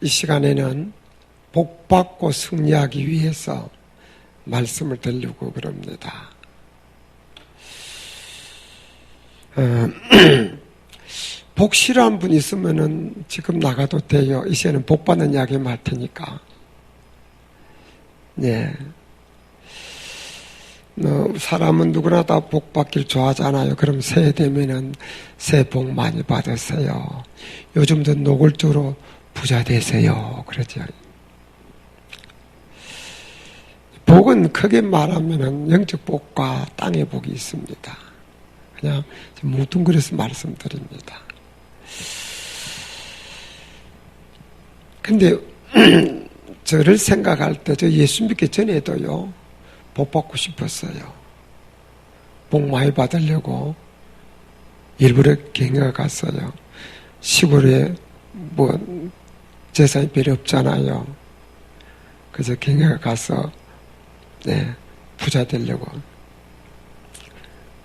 이 시간에는 복받고 승리하기 위해서 말씀을 드리려고 그럽니다. 복 싫어하는 분 있으면은 지금 나가도 돼요. 이제는 복 받는 이야기만 할 테니까. 네. 사람은 누구나 다 복 받길 좋아하잖아요. 그럼 새해 되면은 새해 복 많이 받으세요. 요즘도 노골적으로 부자 되세요. 그러죠. 복은 크게 말하면은 영적 복과 땅의 복이 있습니다. 그냥 뭉뚱그려서 말씀드립니다. 근데 저를 생각할 때 저 예수 믿기 전에도요 복 받고 싶었어요. 복 많이 받으려고 일부러 경영에 갔어요. 시골에 뭐 재산이 별로 없잖아요. 그래서 경영에 가서 부자 되려고.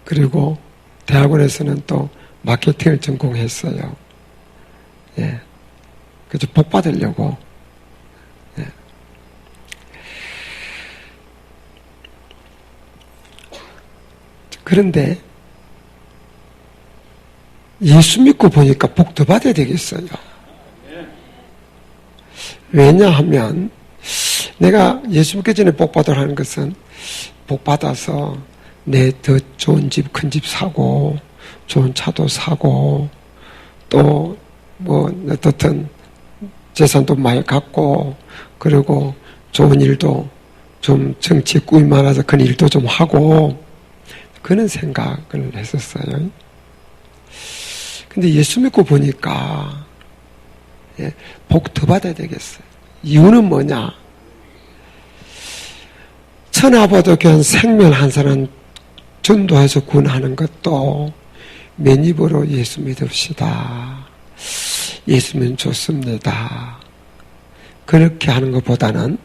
그리고 대학원에서는 또 마케팅을 전공했어요. 그래서 복 받으려고. 그런데 예수 믿고 보니까 복 더 받아야 되겠어요. 왜냐하면 내가 예수 믿기 전에 복 받으라 하는 것은 복 받아서 내 더 좋은 집, 큰 집 사고 좋은 차도 사고 또 뭐 어떻든 재산도 많이 갖고 그리고 좋은 일도 좀 정치에 꿈이 많아서 그런 일도 좀 하고 그런 생각을 했었어요. 근데 예수 믿고 보니까 복 더 받아야 되겠어요. 이유는 뭐냐? 천하보도 교한 생명 한 사람 전도해서 구원하는 것도 맨입으로 예수 믿읍시다. 예수 믿으면 좋습니다. 그렇게 하는 것보다는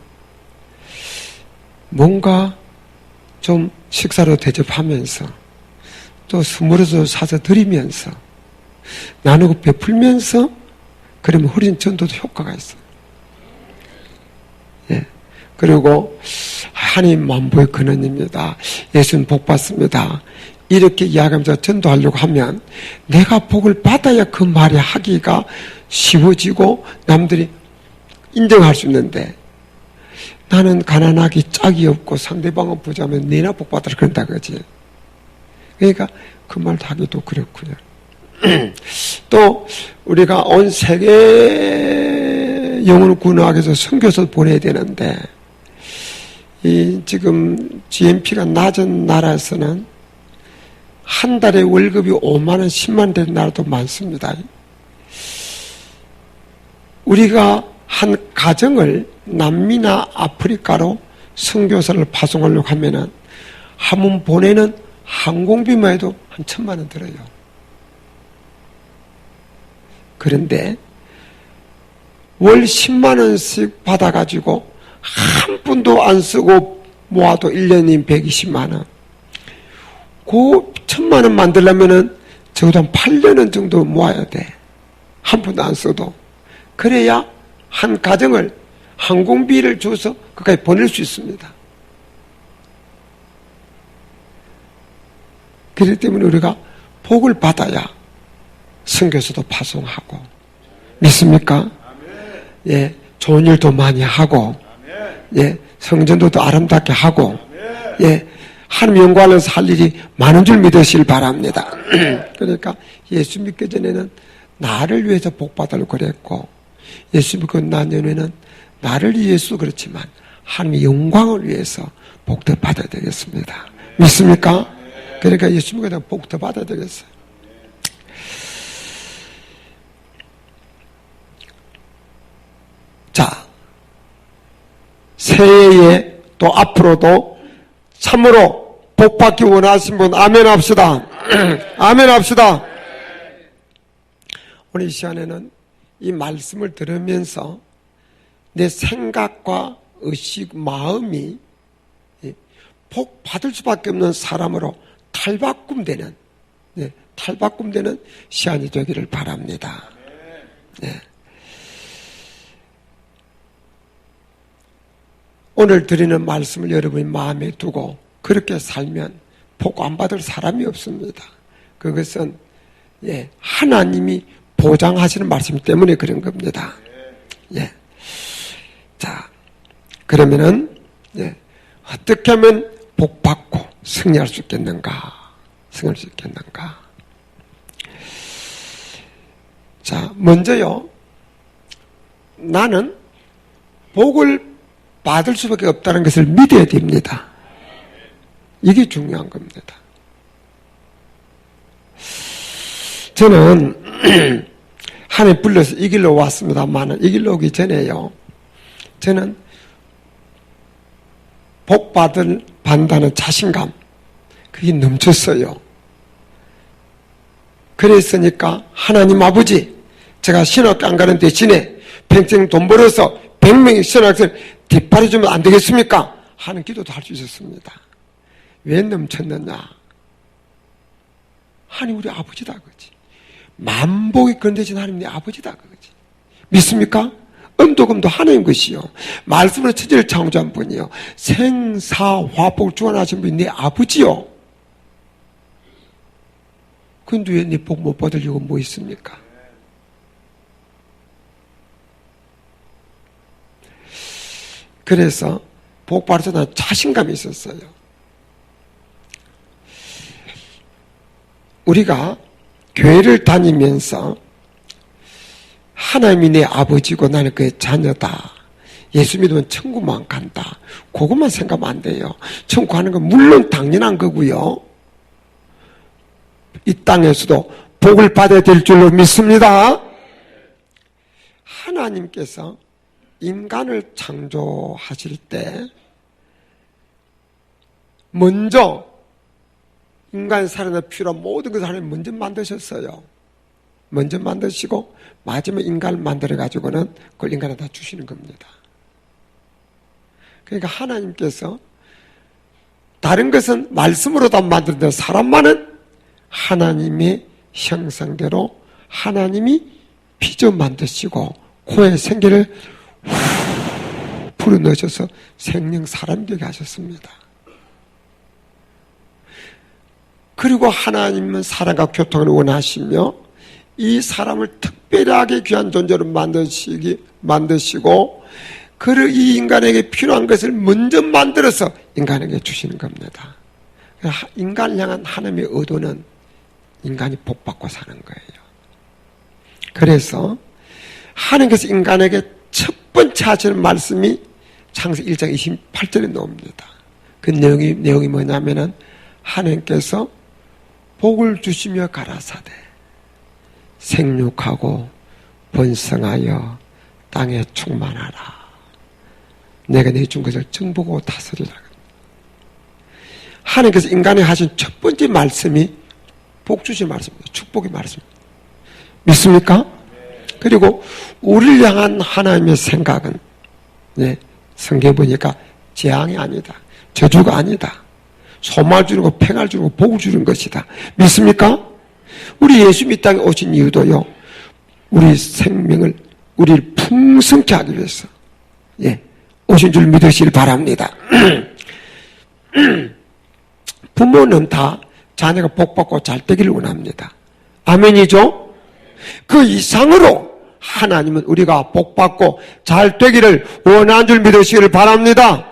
뭔가 좀 식사로 대접하면서 또 선물도 사서 드리면서 나누고 베풀면서 그러면 훨씬 전도도 효과가 있어요. 그리고 하나님 만보의 근원입니다. 예수는 복 받습니다. 이렇게 이야기하면서 전도하려고 하면 내가 복을 받아야 그 말이 하기가 쉬워지고 남들이 인정할 수 있는데 나는 가난하기 짝이 없고 상대방은 부자면 내나 복 받으라 그런다 그지. 그러니까 그 말도 하기도 그렇고요. 또 우리가 온 세계 영혼을 구원하기 위해서 선교사를 보내야 되는데 이 지금 GNP가 낮은 나라에서는 한 달에 월급이 5만 원, 10만 원 되는 나라도 많습니다. 우리가 한 가정을 남미나 아프리카로 선교사를 파송하려고 하면은 한 번 보내는 항공비만 해도 한 1,000만 원 들어요. 그런데 월 10만 원씩 받아가지고 한 푼도 안 쓰고 모아도 1년이면 120만 원. 그 1,000만 원 만들려면은 적어도 한 8년은 정도 모아야 돼. 한 푼도 안 써도. 그래야 한 가정을 항공비를 줘서 그까지 보낼 수 있습니다. 그렇기 때문에 우리가 복을 받아야 선교사도 파송하고 믿습니까? 예, 좋은 일도 많이 하고 예, 성전도 더 아름답게 하고 예, 하나님 영광을 할 일이 많은 줄 믿으시길 바랍니다. 그러니까 예수 믿기 전에는 나를 위해서 복 받으려고 그랬고 예수 믿고 난 전에는 나를 위해서 그렇지만 하나님의 영광을 위해서 복 더 받아야 되겠습니다. 믿습니까? 그러니까 예수 믿고 복 더 받아야 되겠어요. 자, 새해에 또 앞으로도 참으로 복받기 원하신 분 아멘 합시다. 아멘 합시다. 오늘 이 시간에는 이 말씀을 들으면서 내 생각과 의식, 마음이 복 받을 수밖에 없는 사람으로 탈바꿈되는 시간이 되기를 바랍니다. 네. 오늘 드리는 말씀을 여러분이 마음에 두고 그렇게 살면 복 안 받을 사람이 없습니다. 그것은 하나님이 보장하시는 말씀 때문에 그런 겁니다. 자, 그러면은 어떻게 하면 복 받고 승리할 수 있겠는가? 승리할 수 있겠는가? 자, 먼저요. 나는 복을 받을 수밖에 없다는 것을 믿어야 됩니다. 이게 중요한 겁니다. 저는 하나님 불러서 이 길로 왔습니다만 이 길로 오기 전에요. 저는 복 받는다는 자신감 그게 넘쳤어요. 그랬으니까 하나님 아버지 제가 신학교 안 가는 대신에 평생 돈 벌어서 100명의 신학생을 뒷바라주면 안 되겠습니까? 하는 기도도 할 수 있었습니다. 왜 넘쳤느냐? 하나님 우리 아버지다 그거지. 만복이 건드진 하나님 내 아버지다 그거지. 믿습니까? 음도금도 하나님 것이요. 말씀으로 천지를 창조한 분이요. 생사화복을 주관하신 분이 내 아버지요. 근데 왜 내 복 못 받으려고 뭐 있습니까? 그래서 복 받을 때 자신감이 있었어요. 우리가 교회를 다니면서 하나님이 내 아버지고 나는 그의 자녀다. 예수 믿으면 천국만 간다. 그것만 생각하면 안 돼요. 천국 가는 건 물론 당연한 거고요. 이 땅에서도 복을 받아야 될 줄로 믿습니다. 하나님께서 인간을 창조하실 때 먼저 인간이 살아날 필요한 모든 것을 하나님 먼저 만드셨어요. 먼저 만드시고 마지막에 인간을 만들어가지고는 그걸 인간한테 다 주시는 겁니다. 그러니까 하나님께서 다른 것은 말씀으로 다 만드는데 사람만은 하나님의 형상대로 하나님이 빚어 만드시고 코에 생기를 불어넣으셔서 생명 사람 되게 하셨습니다. 그리고 하나님은 사람과 교통을 원하시며 이 사람을 특별하게 귀한 존재로 만드시고 이 인간에게 필요한 것을 먼저 만들어서 인간에게 주시는 겁니다. 인간을 향한 하나님의 의도는 인간이 복받고 사는 거예요. 그래서 하나님께서 인간에게 첫 번째 하시는 말씀이 창세기 1장 28절에 나옵니다. 그 내용이 뭐냐면은 하나님께서 복을 주시며 가라사대 생육하고 번성하여 땅에 충만하라. 내가 내 준 것을 정복하고 다스리라. 하나님께서 인간에 하신 첫 번째 말씀이 복 주신 말씀입니다. 축복의 말씀입니다. 믿습니까? 그리고 우리를 향한 하나님의 생각은 성경에 보니까 재앙이 아니다. 저주가 아니다. 소망을 주는 거, 평안을 주는 거, 복을 주는 것이다. 믿습니까? 우리 예수님 이 땅에 오신 이유도요. 우리 생명을 우리를 풍성케 하기 위해서 오신 줄 믿으시길 바랍니다. 부모는 다 자녀가 복받고 잘 되기를 원합니다. 아멘이죠? 그 이상으로 하나님은 우리가 복받고 잘 되기를 원하는 줄 믿으시기를 바랍니다.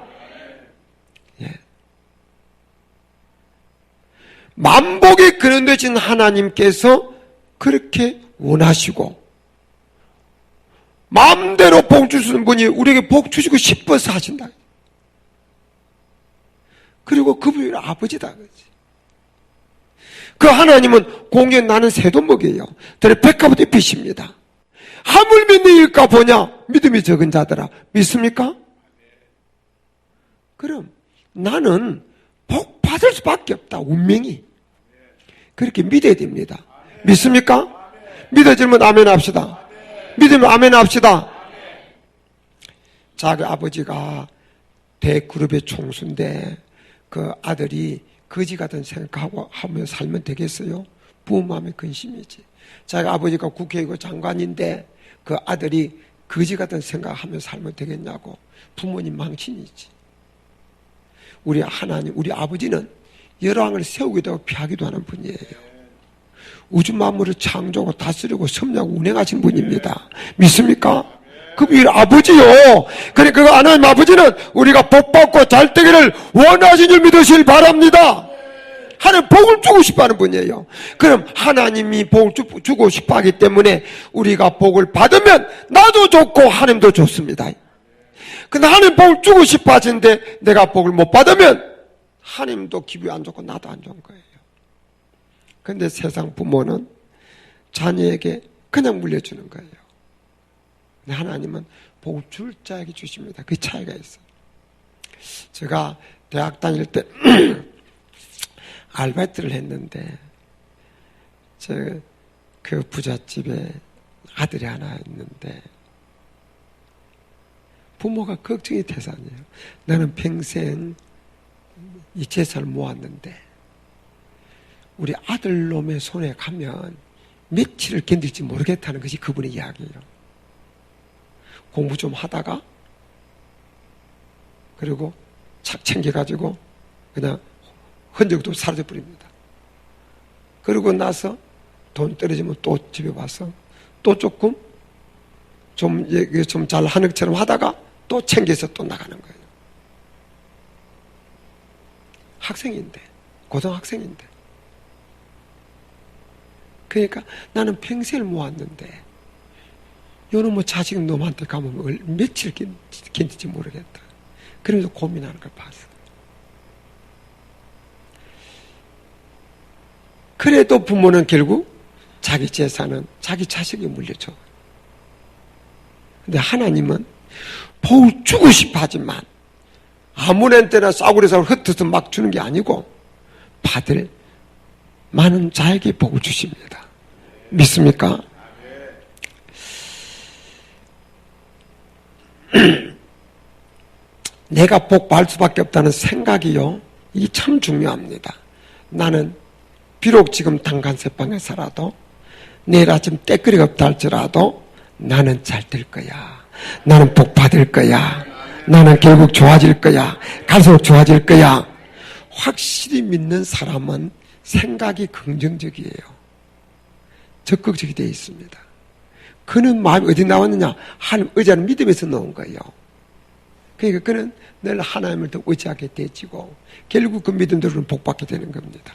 만복이 근원되신 하나님께서 그렇게 원하시고 마음대로 복 주시는 분이 우리에게 복 주시고 싶어서 하신다. 그리고 그분이 아버지다. 그 하나님은 공연 나는 새도 먹여요. 들에 백합도 입히십니다. 하물며 네 일까 보냐? 믿음이 적은 자들아. 믿습니까? 그럼 나는 복 받을 수밖에 없다. 운명이. 그렇게 믿어야 됩니다. 믿습니까? 믿어지면 아멘 합시다. 믿으면 아멘 합시다. 자기 아버지가 대그룹의 총수인데 그 아들이 거지 같은 생각하고 하며 살면 되겠어요? 부모 마음에 근심이지. 자기 아버지가 국회의원 장관인데 그 아들이 거지 같은 생각하며 살면 되겠냐고. 부모님 망신이지. 우리 하나님, 우리 아버지는 열왕을 세우기도 하고 피하기도 하는 분이에요. 우주 만물을 창조하고 다스리고 섭리하고 운행하신 분입니다. 믿습니까? 그분이 아버지요. 그러니까 그 하나님 아버지는 우리가 복받고 잘 되기를 원하신 줄 믿으시길 바랍니다. 하나님 복을 주고 싶어 하는 분이에요. 그럼 하나님이 복을 주고 싶어 하기 때문에 우리가 복을 받으면 나도 좋고 하나님도 좋습니다. 근데 하나님 복을 주고 싶어 하시는데 내가 복을 못 받으면 하나님도 기분이 안 좋고 나도 안 좋은 거예요. 근데 세상 부모는 자녀에게 그냥 물려주는 거예요. 근데 하나님은 복을 줄 자에게 주십니다. 그 차이가 있어요. 제가 대학 다닐 때 아르바이트를 했는데 그 부잣집에 아들이 하나 있는데 부모가 걱정이 태산이에요. 나는 평생 이 재산을 모았는데 우리 아들놈의 손에 가면 며칠을 견딜지 모르겠다는 것이 그분의 이야기예요. 공부 좀 하다가 그리고 착 챙겨가지고 그냥 흔적도 사라져버립니다. 그러고 나서 돈 떨어지면 또 집에 와서 또 조금 좀 잘 하는 것처럼 하다가 또 챙겨서 또 나가는 거예요. 학생인데, 고등학생인데. 그러니까 나는 평생을 모았는데 요놈의 자식 놈한테 가면 며칠 견딜지 모르겠다. 그러면서 고민하는 걸 봤어. 그래도 부모는 결국 자기 재산은 자기 자식에게 물려줘. 근데 하나님은 복을 주고 싶어 하지만 아무런 때나 싸구려 흩어서 막 주는 게 아니고 받을 많은 자에게 복을 주십니다. 믿습니까? 내가 복 받을 수밖에 없다는 생각이요, 이게 참 중요합니다. 나는 비록 지금 단간세방에 살아도 내일 아침 때거리가 없다 할지라도 나는 잘 될 거야. 나는 복 받을 거야. 나는 결국 좋아질 거야. 갈수록 좋아질 거야. 확실히 믿는 사람은 생각이 긍정적이에요. 적극적이 되어 있습니다. 그는 마음이 어디 나왔느냐? 하나님 의지하는 믿음에서 나온 거예요. 그러니까 그는 늘 하나님을 더 의지하게 되지고 결국 그 믿음대로는 복받게 되는 겁니다.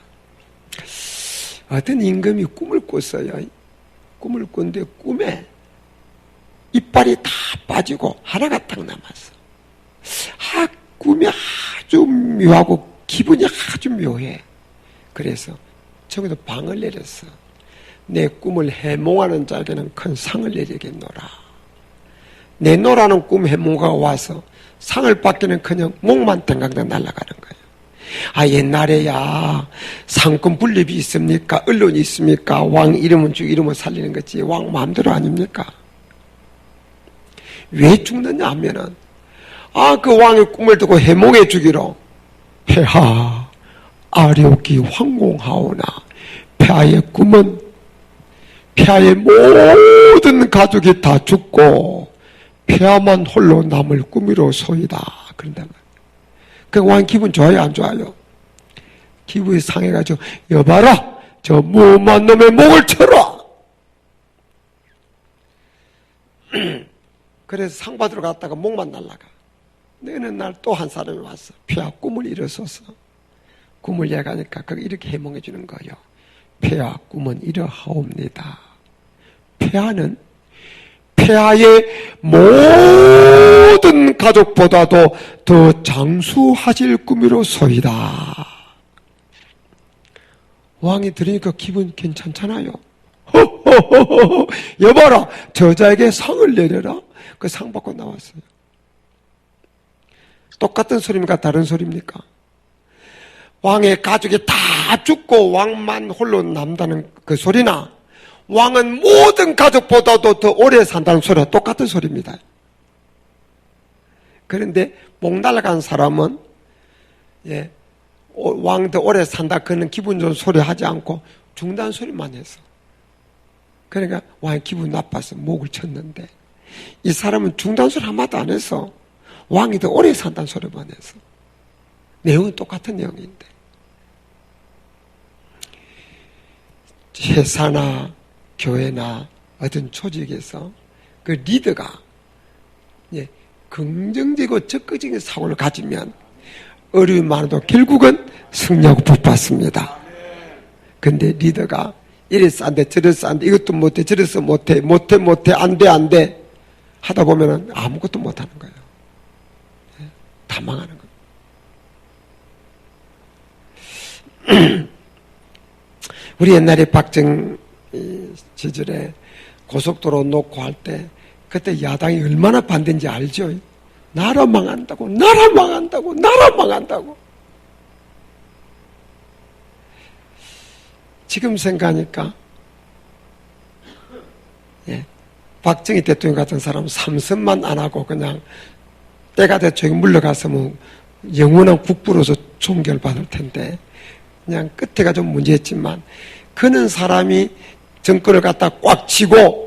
어떤 임금이 꿈을 꿨어요. 꿈을 꿨는데 꿈에 이빨이 다 빠지고 하나가 딱 남았어. 꿈이 아주 묘하고 기분이 아주 묘해. 그래서 저기서 방을 내렸어. 내 꿈을 해몽하는 자에게는 큰 상을 내리겠노라. 내노라는 꿈 해몽가가 와서 상을 받기는커녕 목만 땡강당 날아가는 거예요. 옛날에야 상권 분립이 있습니까? 언론이 있습니까? 왕 이름은 죽 이름을 살리는 거지 왕 마음대로 아닙니까? 왜 죽느냐 하면은 그 왕의 꿈을 듣고 해몽해 주기로 폐하 아뢰옵기 황공하오나 폐하의 꿈은 폐하의 모든 가족이 다 죽고 폐하만 홀로 남을 꿈이로소이다. 그런단 말이에요. 그 왕 기분 좋아요, 안 좋아요? 기분이 상해가지고 여봐라, 저 무엄한 놈의 목을 쳐라. 그래서 상 받으러 갔다가 목만 날라가. 어느 날 또 한 사람이 왔어. 폐하 꿈을 이뤄서서 꿈을 얘기하니까 이렇게 해몽해 주는 거예요. 폐하 꿈은 이러하옵니다. 폐하는 폐하의 모든 가족보다도 더 장수하실 꿈이로소이다. 왕이 들으니까 기분 괜찮잖아요. 허허허허, 여봐라, 저자에게 상을 내려라. 그 상 받고 나왔어요. 똑같은 소리입니까? 다른 소리입니까? 왕의 가족이 다 죽고 왕만 홀로 남다는 그 소리나 왕은 모든 가족보다도 더 오래 산다는 소리와 똑같은 소리입니다. 그런데 목 날아간 사람은 왕 더 오래 산다 그는 기분 좋은 소리 하지 않고 죽는다는 소리만 해서, 그러니까 왕이 기분 나빠서 목을 쳤는데 이 사람은 죽는다는 소리 한마디도 안 해서 왕이 더 오래 산다는 소리만 해서 내용은 똑같은 내용인데. 회사나 교회나 어떤 조직에서 그 리더가 긍정적이고 적극적인 사고를 가지면 어려움이 많아도 결국은 승리하고 복받습니다. 근데 리더가 이래서 안 돼, 저래서 안 돼, 이것도 못해, 저래서 못해, 안 돼 하다 보면은 아무것도 못하는 거예요. 다 망하는 거예요. 우리 옛날에 박정 시절에 고속도로 놓고 할 때 그때 야당이 얼마나 반대인지 알죠? 나라 망한다고. 지금 생각하니까 박정희 대통령 같은 사람은 삼선만 안 하고 그냥 때가 대통령이 물러가서 뭐 영원한 국부로서 존경받을 텐데 그냥 끝에가 좀 문제였지만 그는 사람이 정권을 갖다 꽉 쥐고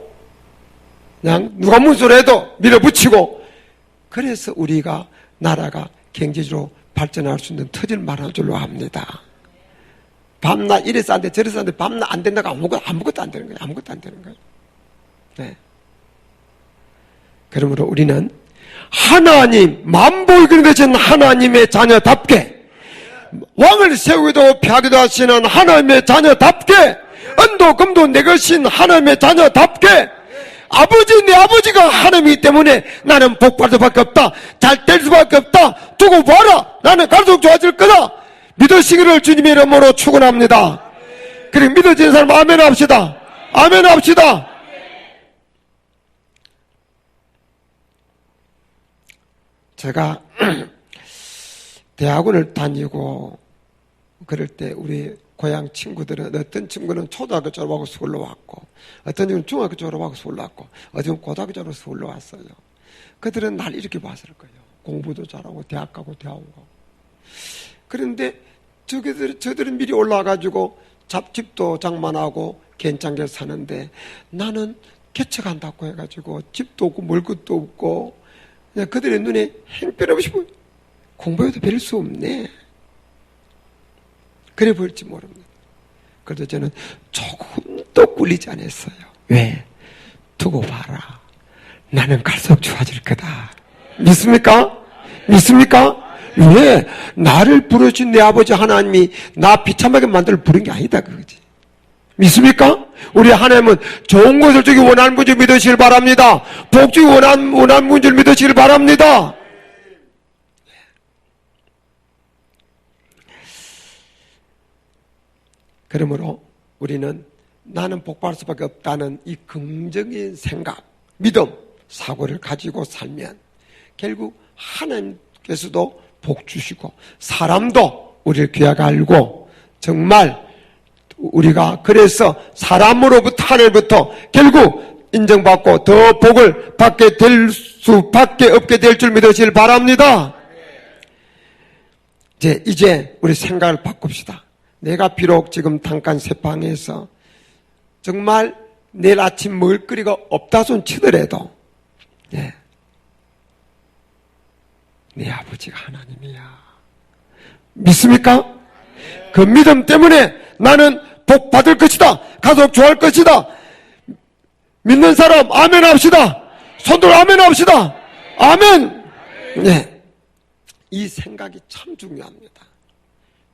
그냥 누가 무슨 소리 해도 밀어붙이고 그래서 우리가 나라가 경제적으로 발전할 수 있는 터질 만한 줄로 압니다. 밤낮 이래서 안 돼, 저래서 안 돼, 밤낮 안 된다고 아무것도 안 되는 거예요. 아무것도 안 되는 거예요. 네. 그러므로 우리는 하나님, 만복을 그리신 하나님의 자녀답게 왕을 세우기도 피하기도 하시는 하나님의 자녀답게 은도 금도 내 것인 하나님의 자녀답게 아버지 내 아버지가 하나님이기 때문에 나는 복받을 수밖에 없다. 잘 될 수밖에 없다. 두고 봐라. 나는 갈수록 좋아질 거다. 믿으시기를 주님의 이름으로 축원합니다. 그리고 믿어지는 사람 아멘 합시다. 아멘 합시다. 제가 대학원을 다니고 그럴 때 우리 고향 친구들은 어떤 친구는 초등학교 졸업하고 서울로 왔고 어떤 친구는 중학교 졸업하고 서울로 왔고 어떤 친구는 고등학교 졸업하고 서울로 왔어요. 그들은 날 이렇게 봤을 거예요. 공부도 잘하고 대학 가고 대학 가고. 그런데 저들은 미리 올라와가지고 집도 장만하고 괜찮게 사는데 나는 개척한다고 해가지고 집도 없고 먹을 것도 없고 그냥 그들의 눈에 행편없이 공부해도 별 수 없네. 그래 보일지 모릅니다. 그래도 저는 조금도 꿀리지 않았어요. 왜? 두고 봐라. 나는 갈수록 좋아질 거다. 믿습니까? 믿습니까? 왜? 나를 부르신 내 아버지 하나님이 나 비참하게 만들 부른 게 아니다 그거지. 믿습니까? 우리 하나님은 좋은 것을 주기 원하는 분줄 믿으시길 바랍니다. 복 주기 원하는 분줄 믿으시길 바랍니다. 그러므로 우리는 나는 복받을 수밖에 없다는 이 긍정적인 생각, 믿음, 사고를 가지고 살면 결국 하나님께서도 복 주시고 사람도 우리를 귀하게 알고 정말 우리가 그래서 사람으로부터 하늘부터 결국 인정받고 더 복을 받게 될 수밖에 없게 될 줄 믿으시길 바랍니다. 이제 우리 생각을 바꿉시다. 내가 비록 지금 잠깐 새방에서 정말 내일 아침 먹을 거리가 없다 손 치더라도 내 아버지가 하나님이야. 믿습니까? 그 믿음 때문에 나는 복 받을 것이다. 가족 좋아할 것이다. 믿는 사람 아멘 합시다. 손들어 아멘 합시다. 아멘. 네. 이 생각이 참 중요합니다.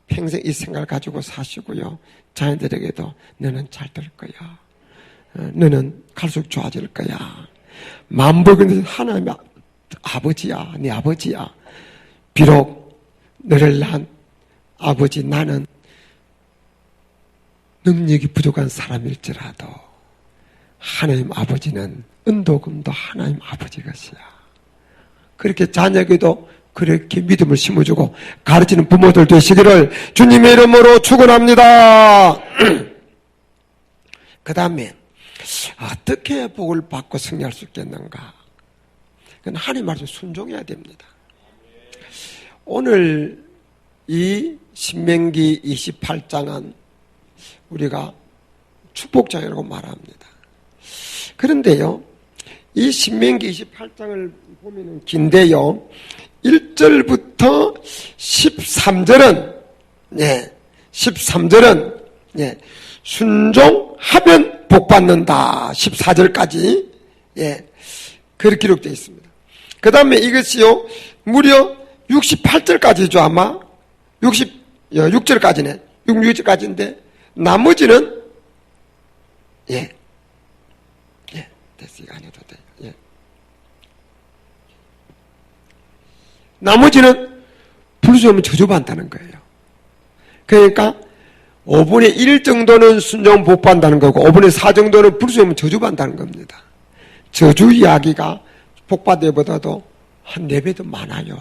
평생 이 생각을 가지고 사시고요. 자녀들에게도 너는 잘 될 거야. 너는 갈수록 좋아질 거야. 만복은 하나님의 아버지야. 네 아버지야. 비록 너를 낳은 아버지 나는 능력이 부족한 사람일지라도 하나님 아버지는 은도금도 하나님 아버지 것이야. 그렇게 자녀에게도 그렇게 믿음을 심어주고 가르치는 부모들 되시기를 주님의 이름으로 축원합니다. 그 다음에 어떻게 복을 받고 승리할 수 있겠는가? 그건 하나님 말씀 순종해야 됩니다. 오늘 이 신명기 28장은 우리가 축복장이라고 말합니다. 그런데요, 이 신명기 28장을 보면은 긴데요, 1절부터 13절은, 예, 13절은, 예, 순종하면 복받는다. 14절까지, 예, 그렇게 기록되어 있습니다. 그 다음에 이것이요, 무려 68절까지죠, 아마. 6절까지네. 66절까지인데, 나머지는, 예, 예, 됐어, 이거 안 해도 돼. 예. 나머지는 불순종하면 저주받는다는 거예요. 그러니까 5분의 1 정도는 순종 복받는다는 거고 5분의 4 정도는 불순종하면 저주받는다는 겁니다. 저주 이야기가 복받기보다도 한 4배 더 많아요.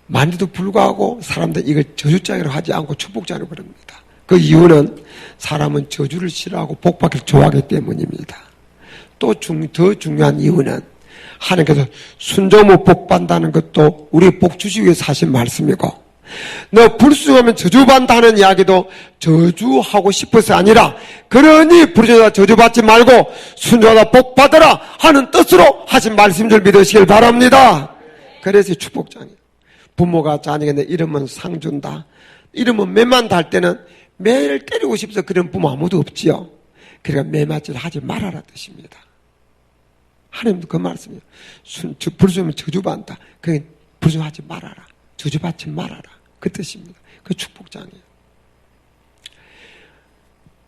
많은데도 불구하고 사람들은 이걸 저주장애로 하지 않고 축복장애로 부릅니다. 그 이유는 사람은 저주를 싫어하고 복받기를 좋아하기 때문입니다. 또 더 중요한 이유는 하나님께서 순종을 복받는다는 것도 우리 복 주시기 위해서 하신 말씀이고, 너 불순종하면 저주받는다는 이야기도 저주하고 싶어서 아니라, 그러니 불순종하다 저주받지 말고 순종하다 복받으라 하는 뜻으로 하신 말씀인 줄 믿으시길 바랍니다. 그래서 축복장애. 부모가 자녀에게 이름은 상 준다, 이름은 매만 달 때는 매일 때리고 싶어서 그런 부모 아무도 없지요. 그러니까 매맞질 하지 말아라 뜻입니다. 하나님도 그 말씀이에요. 불순종하면 저주받는다. 그게 불순종하지 말아라. 저주받지 말아라. 그 뜻입니다. 그 축복장이에요.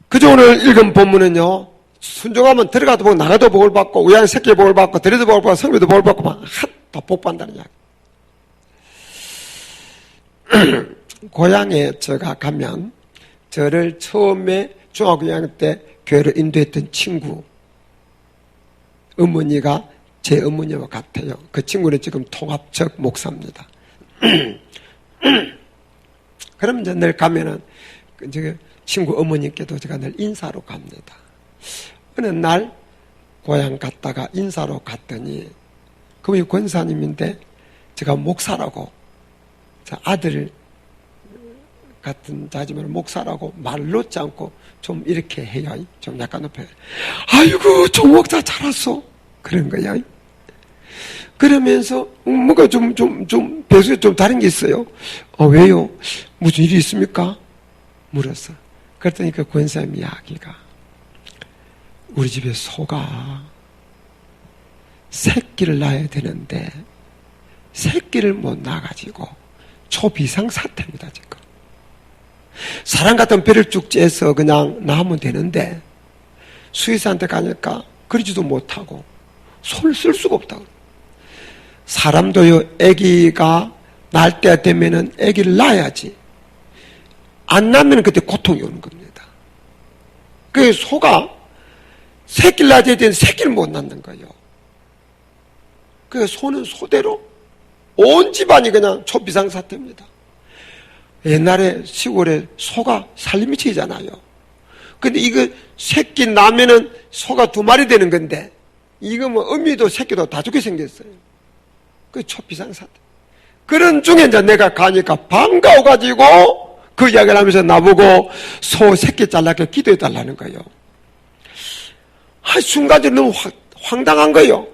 그저 오늘 읽은 본문은요, 순종하면 들어가도 복을, 나가도 복을 받고, 우양 새끼 복을 받고, 들여도 복을 받고, 성비도 복을 받고, 막 다 복받는다는 이야기. 고향에 제가 가면, 저를 처음에 중학교 2학년 때 교회로 인도했던 친구, 어머니가 제 어머니와 같아요. 그 친구는 지금 통합적 목사입니다. 그러면 이제 늘 가면은, 이제 친구 어머니께도 제가 늘 인사로 갑니다. 어느 날, 고향 갔다가 인사로 갔더니, 그분이 권사님인데, 제가 목사라고, 아들 같은 자지만 목사라고 말 놓지 않고 좀 이렇게 해요. 좀 약간 높여요. 아이고, 조 목사 잘 왔어. 그런 거야. 그러면서 뭔가 배수에 좀 다른 게 있어요. 왜요? 무슨 일이 있습니까? 물었어. 그랬더니 그 권사님 이야기가, 우리 집에 소가 새끼를 낳아야 되는데 새끼를 못 낳아가지고 초비상 사태입니다, 지금. 사람 같은 배를 쭉 째서 그냥 낳으면 되는데 수의사한테 가니까 그러지도 못하고 손을 쓸 수가 없다고. 사람도요, 아기가 날 때가 되면은 아기를 낳아야지. 안 낳으면 그때 고통이 오는 겁니다. 그 소가 새끼를 낳아야 되는데 새끼를 못 낳는 거예요. 그 소는 소대로 온 집안이 그냥 초비상 사태입니다. 옛날에 시골에 소가 살림미치잖아요. 근데 이거 새끼 나면은 소가 2마리 되는 건데, 이거 뭐 어미도 새끼도 다 죽게 생겼어요. 그 초비상 사태. 그런 중에 이제 내가 가니까 반가워가지고 그 이야기를 하면서 나보고 소 새끼 잘라게 기도해달라는 거예요. 순간적으로 너무 황당한 거예요.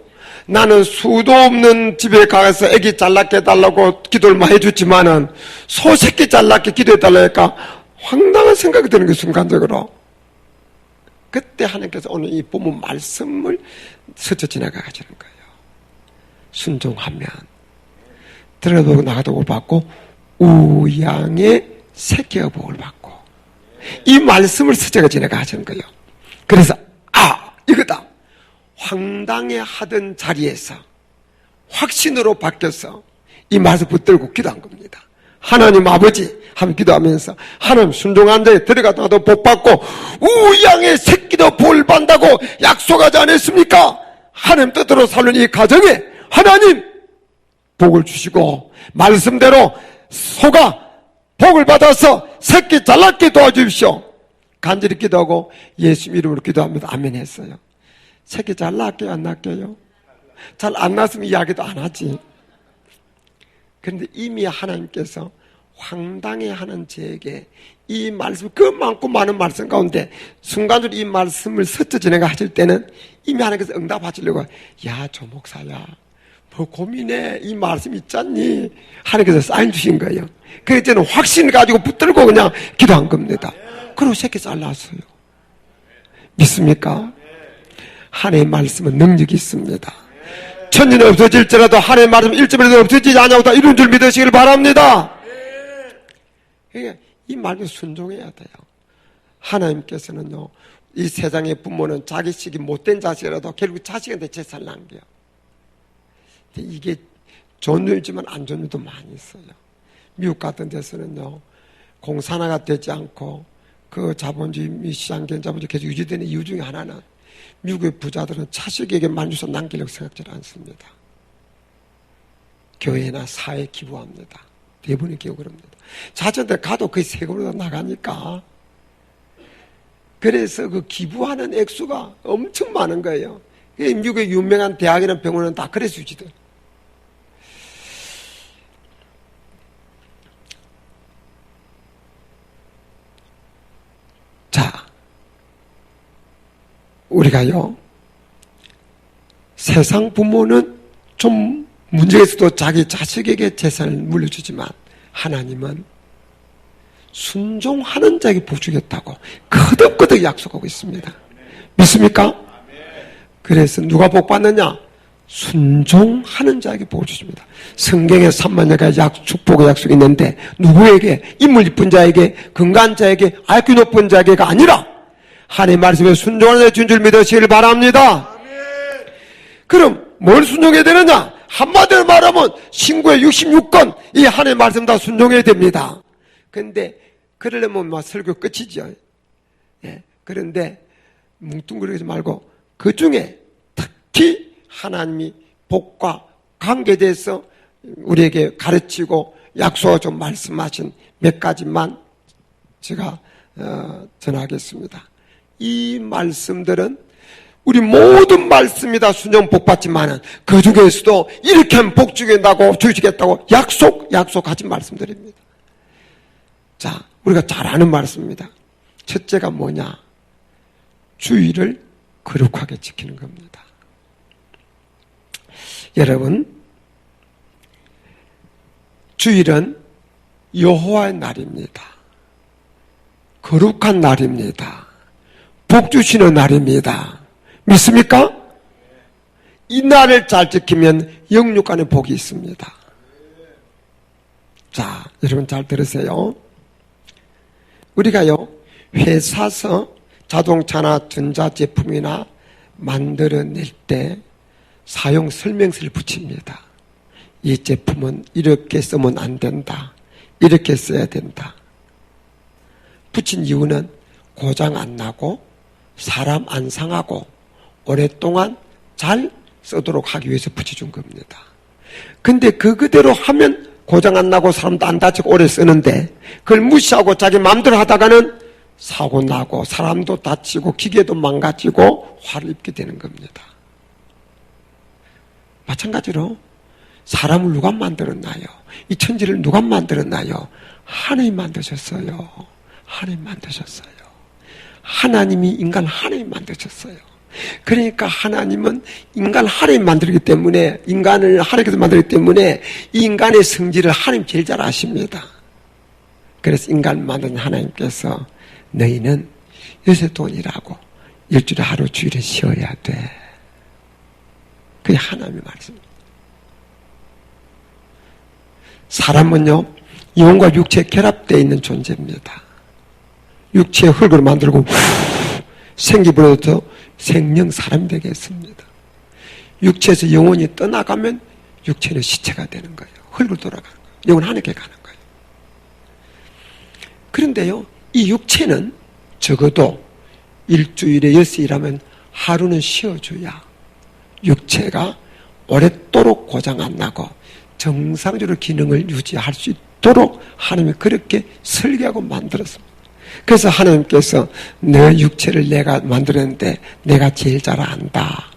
나는 수도 없는 집에 가서 애기 잘라게 해달라고 기도를 많이 해줬지만은 소 새끼 잘라게 기도해달라니까 황당한 생각이 드는 거예요, 순간적으로. 그때 하나님께서 오늘 이 본문 말씀을 스쳐 지나가시는 거예요. 순종하면 들어가도 복을 나가도 복을 받고 우양의 새끼의 복을 받고, 이 말씀을 스쳐 지나가시는 거예요. 그래서 이거다. 황당해 하던 자리에서 확신으로 바뀌어서 이 말씀 붙들고 기도한 겁니다. 하나님 아버지 하면 기도하면서, 하나님 순종한 자에 들어가다도 복 받고 우양의 새끼도 볼 받는다고 약속하지 않았습니까? 하나님 뜻대로 살는 이 가정에 하나님 복을 주시고 말씀대로 소가 복을 받아서 새끼 잘 낳게 도와주십시오. 간절히 기도하고 예수 이름으로 기도합니다. 아멘 했어요. 새끼 잘 낳을게요, 안 낳을게요? 잘 안 낳았으면 이야기도 안 하지. 그런데 이미 하나님께서 황당해하는 저에게 이 말씀, 그 많고 많은 말씀 가운데 순간적으로 이 말씀을 스쳐 지나가 하실 때는 이미 하나님께서 응답하시려고, 야, 조 목사야, 더 고민해. 이 말씀 있잖니. 하나님께서 사인 주신 거예요. 그래서 저는 확신 가지고 붙들고 그냥 기도한 겁니다. 그리고 새끼 잘랐어요. 믿습니까? 하나님의 말씀은 능력이 있습니다. 천년이 없어질지라도 하나님의 말씀 1점이라도 없어지지 않냐고 이런 줄 믿으시길 바랍니다. 그러니까 이 말에 순종해야 돼요. 하나님께서는요, 이 세상의 부모는 자기식이 못된 자식이라도 결국 자식한테 재산을 남겨요. 이게 좋은 일이지만 안 좋은 일도 많이 있어요. 미국 같은 데서는요, 공산화가 되지 않고 그 자본주의 시장 자본주의 계속 유지되는 이유 중에 하나는 미국의 부자들은 자식에게 만주서 남기려고 생각지 않습니다. 교회나 사회에 기부합니다. 대부분의 경우 그럽니다. 자녀들 가도 거의 세금으로 나가니까. 그래서 그 기부하는 액수가 엄청 많은 거예요. 미국의 유명한 대학이나 병원은 다 그래서 유지돼. 자, 우리가요, 세상 부모는 좀 문제가 있어도 자기 자식에게 재산을 물려주지만 하나님은 순종하는 자에게 복 주겠다고 거듭거듭 약속하고 있습니다. 믿습니까? 그래서 누가 복 받느냐? 순종하는 자에게 복을 주십니다. 성경에 3만 가지 축복의 약속이 있는데 누구에게? 인물 이쁜 자에게, 건강한 자에게, IQ 높은 자에게가 아니라 하나님의 말씀에 순종하는 자의 준 줄 믿으시길 바랍니다. 그럼 뭘 순종해야 되느냐? 한마디로 말하면 신구의 66권 이 하나님의 말씀 다 순종해야 됩니다. 그런데 그러려면 막 설교 끝이죠. 예. 그런데 뭉뚱그리지 말고 그 중에 특히 하나님이 복과 관계에 대해서 우리에게 가르치고 약속을 좀 말씀하신 몇 가지만 제가 전하겠습니다. 이 말씀들은 우리 모든 말씀이 다 순종 복 받지만은 그 중에서도 이렇게 하면 복 주겠다고 주시겠다고 약속하신 말씀들입니다. 자, 우리가 잘 아는 말씀입니다. 첫째가 뭐냐? 주의를 거룩하게 지키는 겁니다. 여러분, 주일은 여호와의 날입니다. 거룩한 날입니다. 복 주시는 날입니다. 믿습니까? 이 날을 잘 지키면 영육간의 복이 있습니다. 자, 여러분 잘 들으세요. 우리가요, 회사에서 자동차나 전자제품이나 만들어낼 때 사용 설명서를 붙입니다. 이 제품은 이렇게 쓰면 안 된다. 이렇게 써야 된다. 붙인 이유는 고장 안 나고 사람 안 상하고 오랫동안 잘 쓰도록 하기 위해서 붙여준 겁니다. 근데 그대로 하면 고장 안 나고 사람도 안 다치고 오래 쓰는데 그걸 무시하고 자기 마음대로 하다가는 사고 나고 사람도 다치고 기계도 망가지고 화를 입게 되는 겁니다. 마찬가지로 사람을 누가 만들었나요? 이 천지를 누가 만들었나요? 하나님 만드셨어요. 하나님 만드셨어요. 하나님이 인간 하나님 만드셨어요. 그러니까 하나님은 인간 하나님 만들기 때문에 인간을 하나님께서 만들기 때문에 이 인간의 성질을 하나님 제일 잘 아십니다. 그래서 인간 만든 하나님께서 너희는 요새 돈이라고 일주일에 하루 주일에 쉬어야 돼. 그게 하나님의 말씀입니다. 사람은요, 영과 육체에 결합되어 있는 존재입니다. 육체의 흙으로 만들고 생기부로부터 생명 사람이 되겠습니다. 육체에서 영혼이 떠나가면 육체는 시체가 되는 거예요. 흙으로 돌아가는 거예요. 영혼 하늘께 가는 거예요. 그런데요, 이 육체는 적어도 일주일에 6일이라면 하루는 쉬어줘야 육체가 오랫도록 고장 안 나고 정상적으로 기능을 유지할 수 있도록 하나님이 그렇게 설계하고 만들었습니다. 그래서 하나님께서 너 육체를 내가 만들었는데 내가 제일 잘 안다.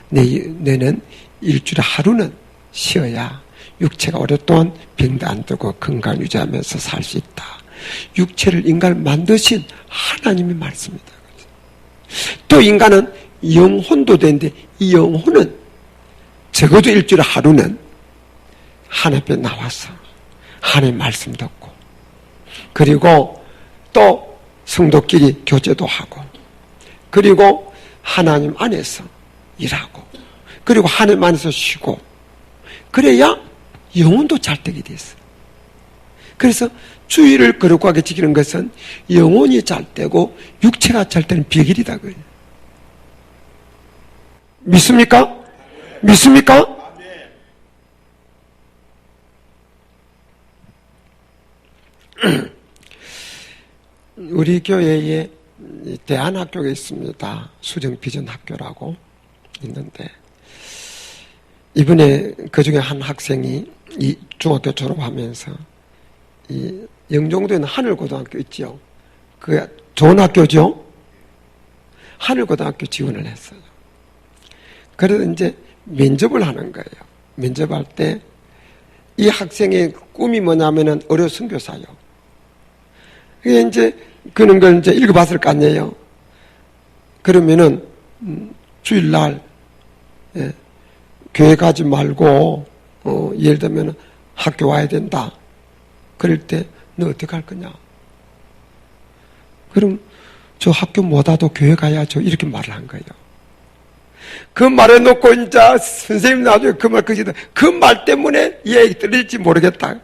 너는 일주일에 하루는 쉬어야 육체가 오랫동안 병도 안 들고 건강 유지하면서 살 수 있다. 육체를 인간을 만드신 하나님의 말씀이다. 또 인간은 영혼도 되는데 이 영혼은 적어도 일주일에 하루는 하나님께 나와서 하나님 말씀 듣고, 그리고 또 성도끼리 교제도 하고, 그리고 하나님 안에서 일하고, 그리고 하나님 안에서 쉬고, 그래야 영혼도 잘 되게 됐어요. 그래서 주의를 거룩하게 지키는 것은 영혼이 잘 되고 육체가 잘 되는 비결이다. 믿습니까? 믿습니까? 우리 교회에 대안학교가 있습니다. 수정비전학교라고 있는데, 이번에 그 중에 한 학생이 이 중학교 졸업하면서 이 영종도에 있는 하늘고등학교 있죠. 그 좋은 학교죠. 하늘고등학교 지원을 했어요. 그래서 이제 면접을 하는 거예요. 면접할 때 이 학생의 꿈이 뭐냐면은 어려 선교사요. 그게 이제 그런 걸 이제 읽어봤을 거 아니에요. 그러면은 주일날 교회 가지 말고 예를 들면 학교 와야 된다. 그럴 때 너 어떻게 할 거냐? 그럼 저 학교 못 와도 교회 가야죠. 이렇게 말을 한 거예요. 그 말을 놓고 이제 선생님 나중에 그 말 그지다. 그 말 때문에 얘기 들릴지 모르겠다.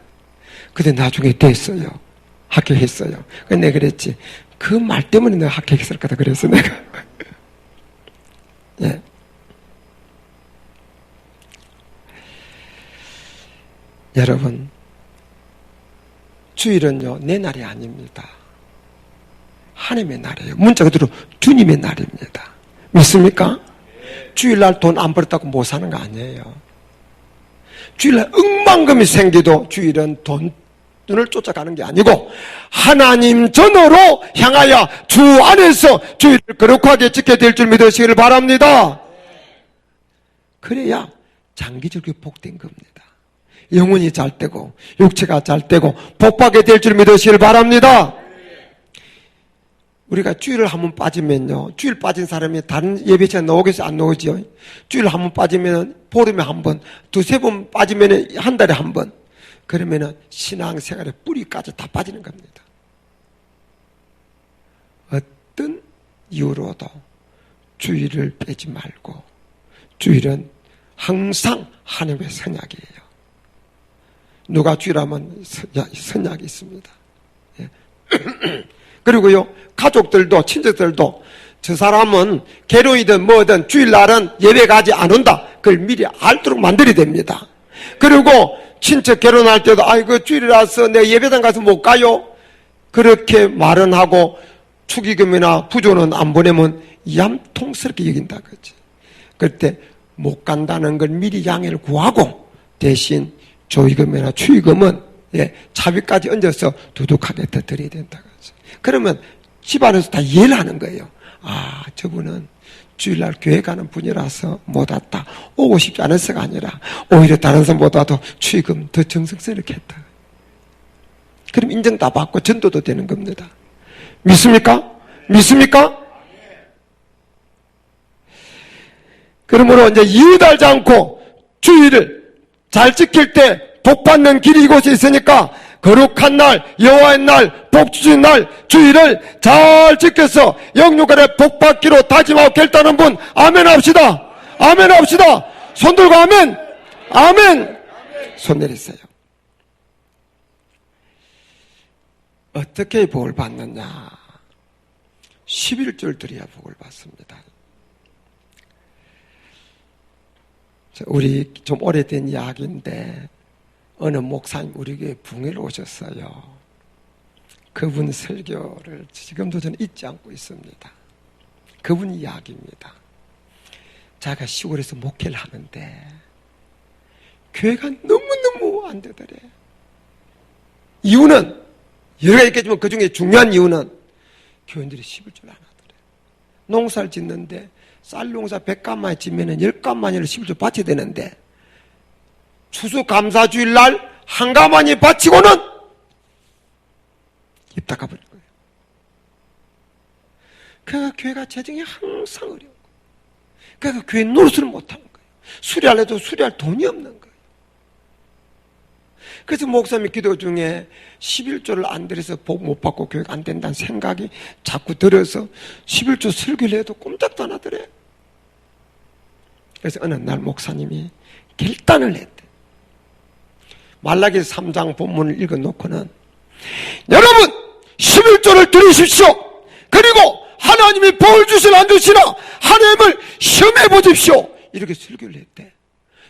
근데 나중에 됐어요. 합격했어요. 그래서 내가 그랬지. 그 말 때문에 내가 합격했을 거다. 그래서 내가. 예. 여러분, 주일은요, 내 날이 아닙니다. 하나님의 날이에요. 문자 그대로 주님의 날입니다. 믿습니까? 주일날 돈 안 벌었다고 못 사는 거 아니에요. 주일날 억만금이 생기도 주일은 돈을 쫓아가는 게 아니고 하나님 전으로 향하여 주 안에서 주일을 거룩하게 지켜야 될 줄 믿으시기를 바랍니다. 그래야 장기적으로 복된 겁니다. 영혼이 잘 되고 육체가 잘 되고 복받게 될 줄 믿으시기를 바랍니다. 우리가 주일을 한번 빠지면요, 주일 빠진 사람이 다른 예배시간 나오겠어요? 안 나오죠? 주일 한번 빠지면 보름에 한 번, 두세 번 빠지면 한 달에 한 번. 그러면은 신앙생활의 뿌리까지 다 빠지는 겁니다. 어떤 이유로도 주일을 빼지 말고, 주일은 항상 하나님의 선약이에요. 누가 주일하면 선약이 있습니다. 예. 그리고요, 가족들도, 친척들도, 저 사람은 괴로이든 뭐든 주일날은 예배 가지 않는다. 그걸 미리 알도록 만들어야 됩니다. 그리고 친척 결혼할 때도, 아이고, 주일이라서 내가 예배당 가서 못 가요. 그렇게 말은 하고, 축의금이나 부조는 안 보내면 얌통스럽게 여긴다. 그치? 그때 못 간다는 걸 미리 양해를 구하고, 대신 조의금이나 축의금은 차비까지 얹어서 두둑하게 더 드려야 된다. 그치? 그러면 집안에서 다 이해를 하는 거예요. 아, 저분은 주일날 교회 가는 분이라서 못 왔다. 오고 싶지 않아서가 아니라 오히려 다른 사람보다도 축의금 더 정성스럽게 했다. 그럼 인정 다 받고 전도도 되는 겁니다. 믿습니까? 믿습니까? 그러므로 이제 이웃알지 않고 주일을 잘 지킬 때 복받는 길이 이곳에 있으니까 거룩한 날, 여호와의 날, 복주신 날, 주일을 잘 지켜서 영육간에 복받기로 다짐하고 결단한 분, 아멘 합시다. 아멘 합시다. 손 들고 아멘. 아멘. 손 내리세요. 어떻게 복을 받느냐? 11절 드려야 복을 받습니다. 우리 좀 오래된 이야기인데 어느 목사님 우리 교회 붕해를 오셨어요. 그분 설교를 지금도 저는 잊지 않고 있습니다. 그분 이야기입니다. 자기가 시골에서 목회를 하는데 교회가 너무너무 안 되더래. 이유는 여러 가지 있겠지만 그 중에 중요한 이유는 교인들이 11절 안 하더래. 농사를 짓는데 쌀 농사 100간만에 지면은 10간만이를 11절 바쳐야 되는데 추수감사주일 날 한 가마니 바치고는 입 닦아버린 거예요. 그러니까 교회가 재정이 항상 어려운 거예요. 그러니까 교회 노릇을 못하는 거예요. 수리하려도 수리할 돈이 없는 거예요. 그래서 목사님이 기도 중에 11조를 안 드려서 복 못 받고 교회가 안 된다는 생각이 자꾸 들어서 11조 설교를 해도 꼼짝도 안 하더래요. 그래서 어느 날 목사님이 결단을 했대. 말라기 3장 본문을 읽어놓고는 여러분 11조를 드리십시오. 그리고 하나님이 복을 주시나 안 주시나 하나님을 시험해 보십시오. 이렇게 설교를 했대.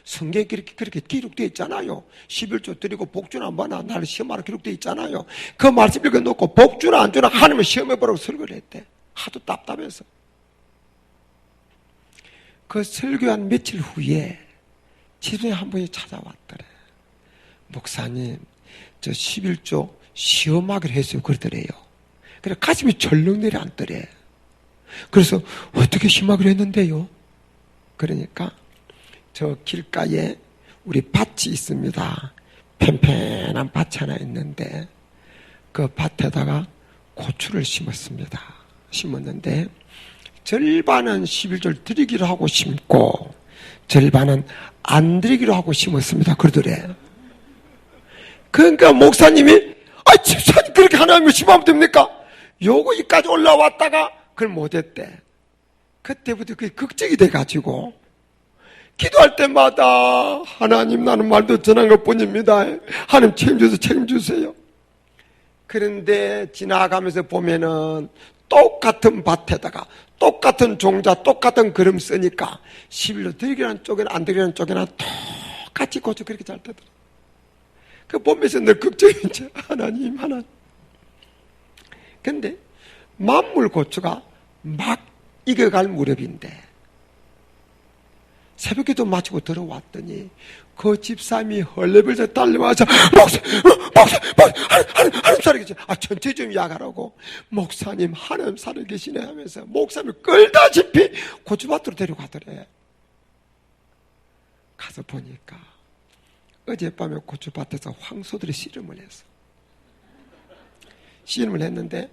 성경에 그렇게 기록되어 있잖아요. 11조 드리고 복주나 안 받나 나를 시험하라 기록되어 있잖아요. 그 말씀 읽어놓고 복주나 안 주나 하나님을 시험해보라고 설교를 했대. 하도 답답해서. 그 설교한 며칠 후에 집에 한 분이 찾아왔더래. 목사님, 저 11조 시험하기로 했어요. 그러더래요. 그래 가슴이 절렁 내려앉더래. 그래서 어떻게 시험하기로 했는데요? 그러니까 저 길가에 우리 밭이 있습니다. 팽팽한 밭이 하나 있는데 그 밭에다가 고추를 심었습니다. 심었는데 절반은 11조를 드리기로 하고 심고 절반은 안 드리기로 하고 심었습니다. 그러더래. 그러니까 목사님이 집사님 그렇게 하나님을 심하면 됩니까? 요거 이까지 올라왔다가 그걸 못했대. 그때부터 그게 걱정이 돼가지고 기도할 때마다 하나님 나는 말도 전한 것뿐입니다. 하나님 책임주세요. 그런데 지나가면서 보면은 똑같은 밭에다가 똑같은 종자 똑같은 그름 쓰니까 11조 드리기라는 쪽에나 안 드리기라는 쪽에나 똑같이 고쳐 그렇게 잘 되더라. 그 보면서 늘 걱정이지. 하나님. 근데 만물 고추가 막 익어갈 무렵인데 새벽기도 마치고 들어왔더니 그 집사람이 헐레벌떡 달려와서 하나님 살아계시. 천천히 좀 야가라고. 목사님 하나님 살아계시네 하면서 목사님을 끌다시피 고추밭으로 데려가더래. 가서 보니까 어젯밤에 고추밭에서 황소들이 씨름을 했어. 씨름을 했는데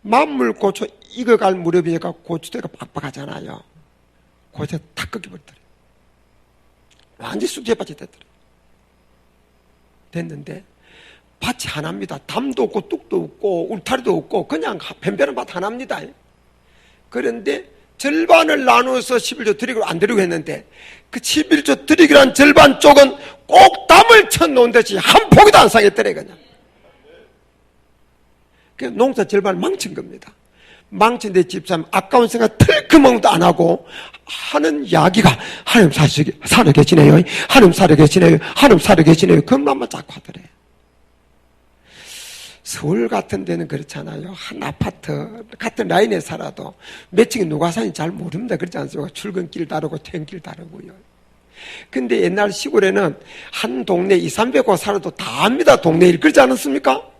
만물 고추 익어갈 무렵이니까 고추대가 빡빡하잖아요. 고추에 탁 꺾여버리더래. 완전히 수제밭이 됐는데 밭이 하나입니다. 담도 없고 뚝도 없고 울타리도 없고 그냥 뱀변한 밭 하나입니다. 그런데 절반을 나누어서 11조 드리기로 안 드리고 했는데 그 11조 드리기란 절반 쪽은 꼭 담을 쳐놓은 듯이 한 포기도 안 상했더래 그냥. 그 농사 절반을 망친 겁니다. 망친 데 집사람 아까운 생각 털크멍도 안 하고 하는 이야기가 하나님 살아계시네요. 하나님 살아계시네요. 하나님 살아계시네요. 그것만 자꾸 하더래. 서울 같은 데는 그렇잖아요. 한 아파트 같은 라인에 살아도 몇 층에 누가 사는지 잘 모릅니다. 그렇지 않습니까? 출근길 다르고 퇴근길 다르고요. 근데 옛날 시골에는 한 동네 200~300호 살아도 다 압니다. 동네 일. 그렇지 않았습니까?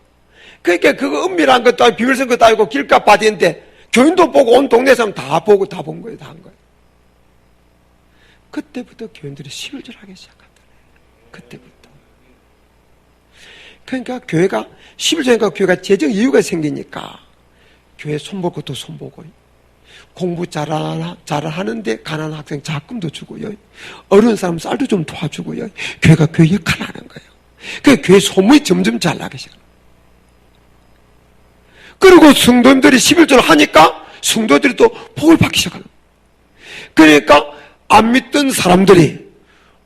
그러니까 그거 은밀한 것도 아니고 비밀스러운 것도 아니고 길가 밭인데 교인도 보고 온 동네 사람 다 보고 다 본 거예요. 다 한 거예요. 그때부터 교인들이 11조를 하기 시작한다. 그때부터. 그러니까 교회가 11조니까 교회가 재정 이유가 생기니까 교회 손볼 것도 손보고 공부 잘하는데 가난한 학생 자금도 주고요. 어려운 사람 쌀도 좀 도와주고요. 교회가 교회 역할을 하는 거예요. 그 교회 소문이 점점 잘 나기 시작합니다. 그리고 성도님들이 11조를 하니까 성도들이 또 복을 받기 시작하는 거예요. 그러니까 안 믿던 사람들이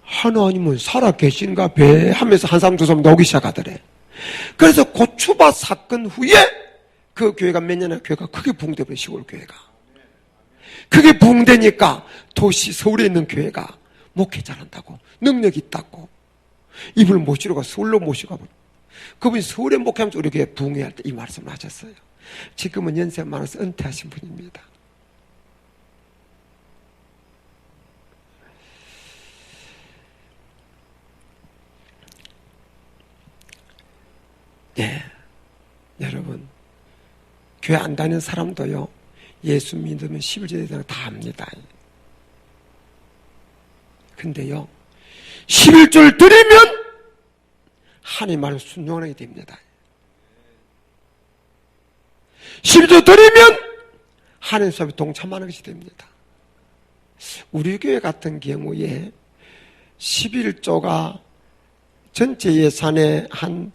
하나님은 살아계신가 배 하면서 한 사람 두 사람 나오기 시작하더래. 그래서 고추밭 사건 후에 그 교회가 몇 년에 교회가 크게 부흥되버려. 시골 교회가 크게 부흥되니까 도시 서울에 있는 교회가 목회 잘한다고 능력이 있다고 이분을 모시러 가 서울로 모시고 가버려. 그분이 서울에 목회하면서 우리 교회 부흥회 할 때 이 말씀을 하셨어요. 지금은 연세 많아서 은퇴하신 분입니다. 네, 여러분 교회 안 다니는 사람도요 예수 믿으면 11조에 대해서 다 압니다. 근데요 11조를 드리면 하나님 말을 순종하게 됩니다. 11조 드리면 하나님 수업에 동참하는 것이 됩니다. 우리 교회 같은 경우에 11조가 전체 예산의 한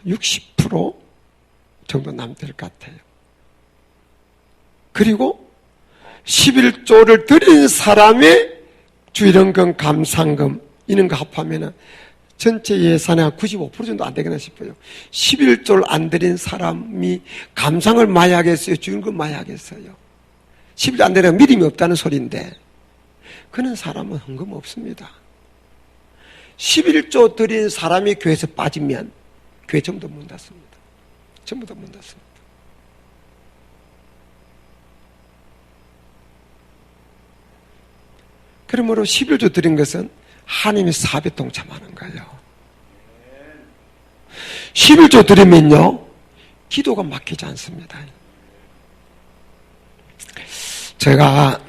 60% 정도 남될 것 같아요. 그리고 11조를 드린 사람의 주일원금, 감상금 이런 거 합하면은 전체 예산의 한 95% 정도 안 되겠나 싶어요. 11조를 안 드린 사람이 감상을 많이 하겠어요? 주일원금 많이 하겠어요? 11조 안 드리면 믿음이 없다는 소리인데 그런 사람은 헌금 없습니다. 11조 드린 사람이 교회에서 빠지면 교회 전부 다 문 닫습니다. 전부 다 문 닫습니다. 그러므로 11조 드린 것은 하나님이 사업에 동참하는 거예요. 11조 드리면요 기도가 막히지 않습니다. 제가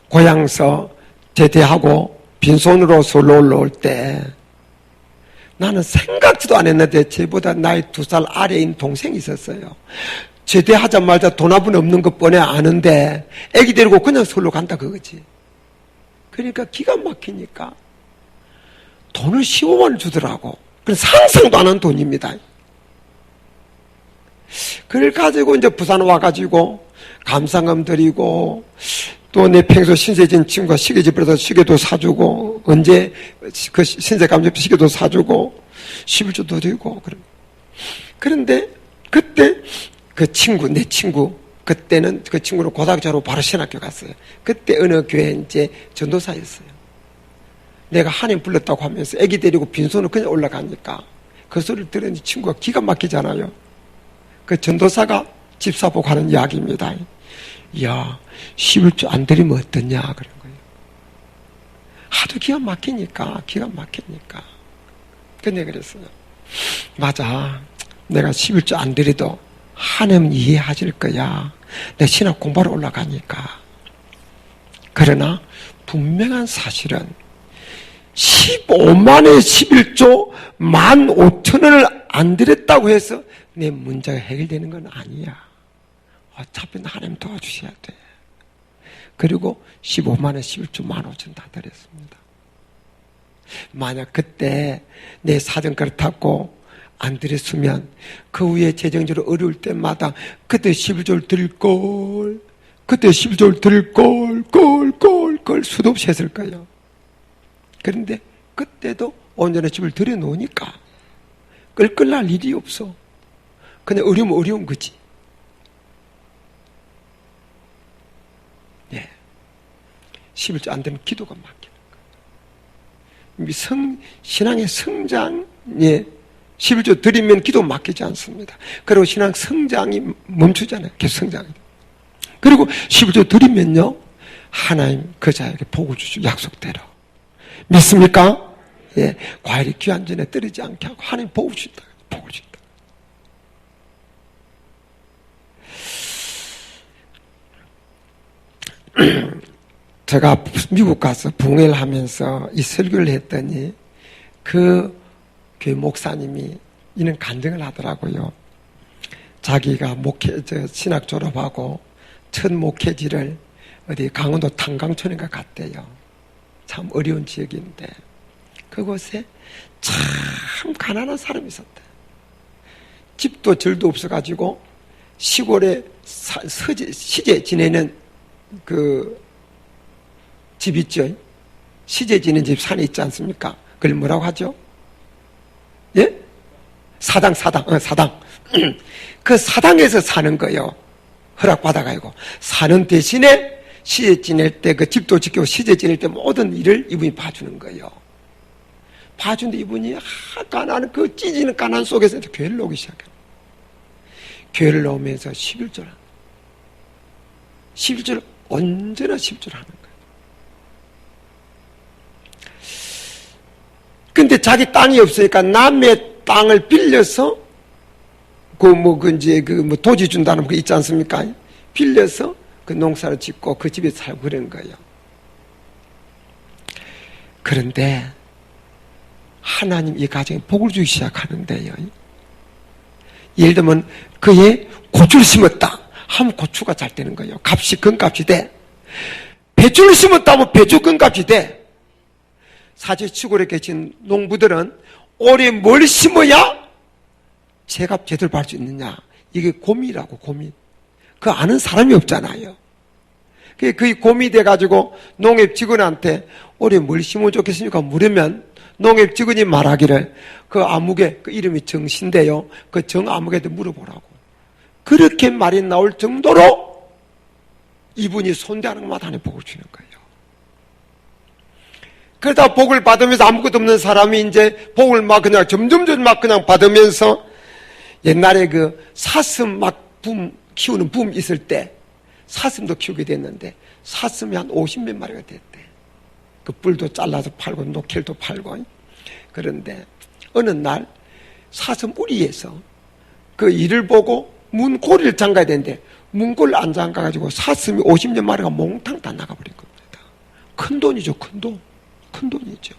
고향서 제대하고 빈손으로 서울로 올라올 때 나는 생각지도 안 했는데 제보다 나이 2살 아래인 동생이 있었어요. 제대하자마자 돈 한 푼 없는 것 뻔해 아는데 애기 데리고 그냥 서울로 간다 그거지. 그러니까 기가 막히니까 돈을 15만 원 주더라고. 그건 상상도 안 한 돈입니다. 그걸 가지고 이제 부산 와가지고 감상금 드리고 또 내 평소 신세 진 친구가 시계집에서 시계도 사주고 언제 그 신세 감정 시계도 사주고 11조도 드리고 그런데 그때 그 친구 내 친구 그때는 그 친구는 고등학교 졸업 바로 신학교 갔어요. 그때 어느 교회 이제 전도사였어요. 내가 하나님 불렀다고 하면서 애기 데리고 빈손으로 그냥 올라가니까 그 소리를 들으니 친구가 기가 막히잖아요. 그 전도사가 집사 보고 하는 이야기입니다. 야, 11조 안 드리면 어떠냐 그런 거예요. 하도 기가 막히니까. 근데 그랬어요. 맞아. 내가 11조 안 드려도 하나님은 이해하실 거야. 내 신학 공부하러 올라가니까. 그러나 분명한 사실은 15만에 11조 15,000원을 안 드렸다고 해서 내 문제가 해결되는 건 아니야. 어차피 하나님 도와주셔야 돼. 그리고 15만에 11조 15,000원 다 드렸습니다. 만약 그때 내 사정 그렇다고 안 드렸으면 그 후에 재정적으로 어려울 때마다 그때 11조를 드릴걸 그때 11조를 드릴걸 수도 없이 했을 거예요. 그런데 그때도 온전히 집을 들여놓으니까 끌끌날 일이 없어. 그냥 어려우면 어려운 거지. 예. 11조 안 되면 기도가 막히는 거예요. 신앙의 성장에 11조 드리면 기도 막히지 않습니다. 그리고 신앙 성장이 멈추잖아요. 계속 성장이. 그리고 11조 드리면요 하나님 그 자에게 복을 주시고 약속대로. 믿습니까? 예. 과일이 귀한 전에 떨어지지 않게 하고 하나님 복을 주신다. 복을 주신다. 제가 미국 가서 붕회를 하면서 이 설교를 했더니 그 교회 목사님이 이런 간증을 하더라고요. 자기가 신학 졸업하고 첫 목회지를 어디 강원도 탄광촌인가 갔대요. 참 어려운 지역인데 그곳에 참 가난한 사람이 있었대. 집도 절도 없어가지고 시골에 시제 지내는 그 집 있죠. 시제 지내는 집 산에 있지 않습니까? 그걸 뭐라고 하죠? 예? 사당. 그 사당에서 사는 거요. 허락받아가지고. 사는 대신에 시제 지낼 때 그 집도 지키고 시제 지낼 때 모든 일을 이분이 봐주는 거예요. 봐주는데 이분이 가난 그 찢어지는 가난 속에서 교회를 오기 시작해요. 교회를 오면서 11조를 언제나 11조를 하는 거예요. 근데 자기 땅이 없으니까 남의 땅을 빌려서 토지 준다는 거 있지 않습니까? 빌려서 그 농사를 짓고 그 집에 살고 그런 거예요. 그런데 하나님 이 가정에 복을 주기 시작하는데요. 예를 들면 그에 고추를 심었다 하면 고추가 잘 되는 거예요. 금값이 돼. 배추를 심었다면 배추근값이 돼. 사실 시골에 계신 농부들은 올해 뭘 심어야 제값 제대로 받을 수 있느냐. 이게 고민이라고, 고민. 그거 아는 사람이 없잖아요. 그게 고민이 돼가지고 농협 직원한테 올해 뭘 심으면 좋겠습니까? 물으면 농협 직원이 말하기를 그 아무개, 그 이름이 정신데요. 그 정아무개도 물어보라고. 그렇게 말이 나올 정도로 이분이 손대하는 것마다 하나님 복을 주는 거예요. 그러다 복을 받으면서 아무것도 없는 사람이 이제 복을 막 그냥 점점 막 그냥 받으면서 옛날에 그 사슴 막 키우는 붐 있을 때 사슴도 키우게 됐는데 사슴이 한 50몇 마리가 됐대. 그 뿔도 잘라서 팔고 노켈도 팔고. 그런데 어느 날 사슴 우리에서 그 일을 보고 문고리를 잠가야 되는데 문고리를 안 잠가가지고 사슴이 50몇 마리가 몽땅 다 나가버린 겁니다. 큰 돈이죠, 큰 돈. 큰 돈이죠.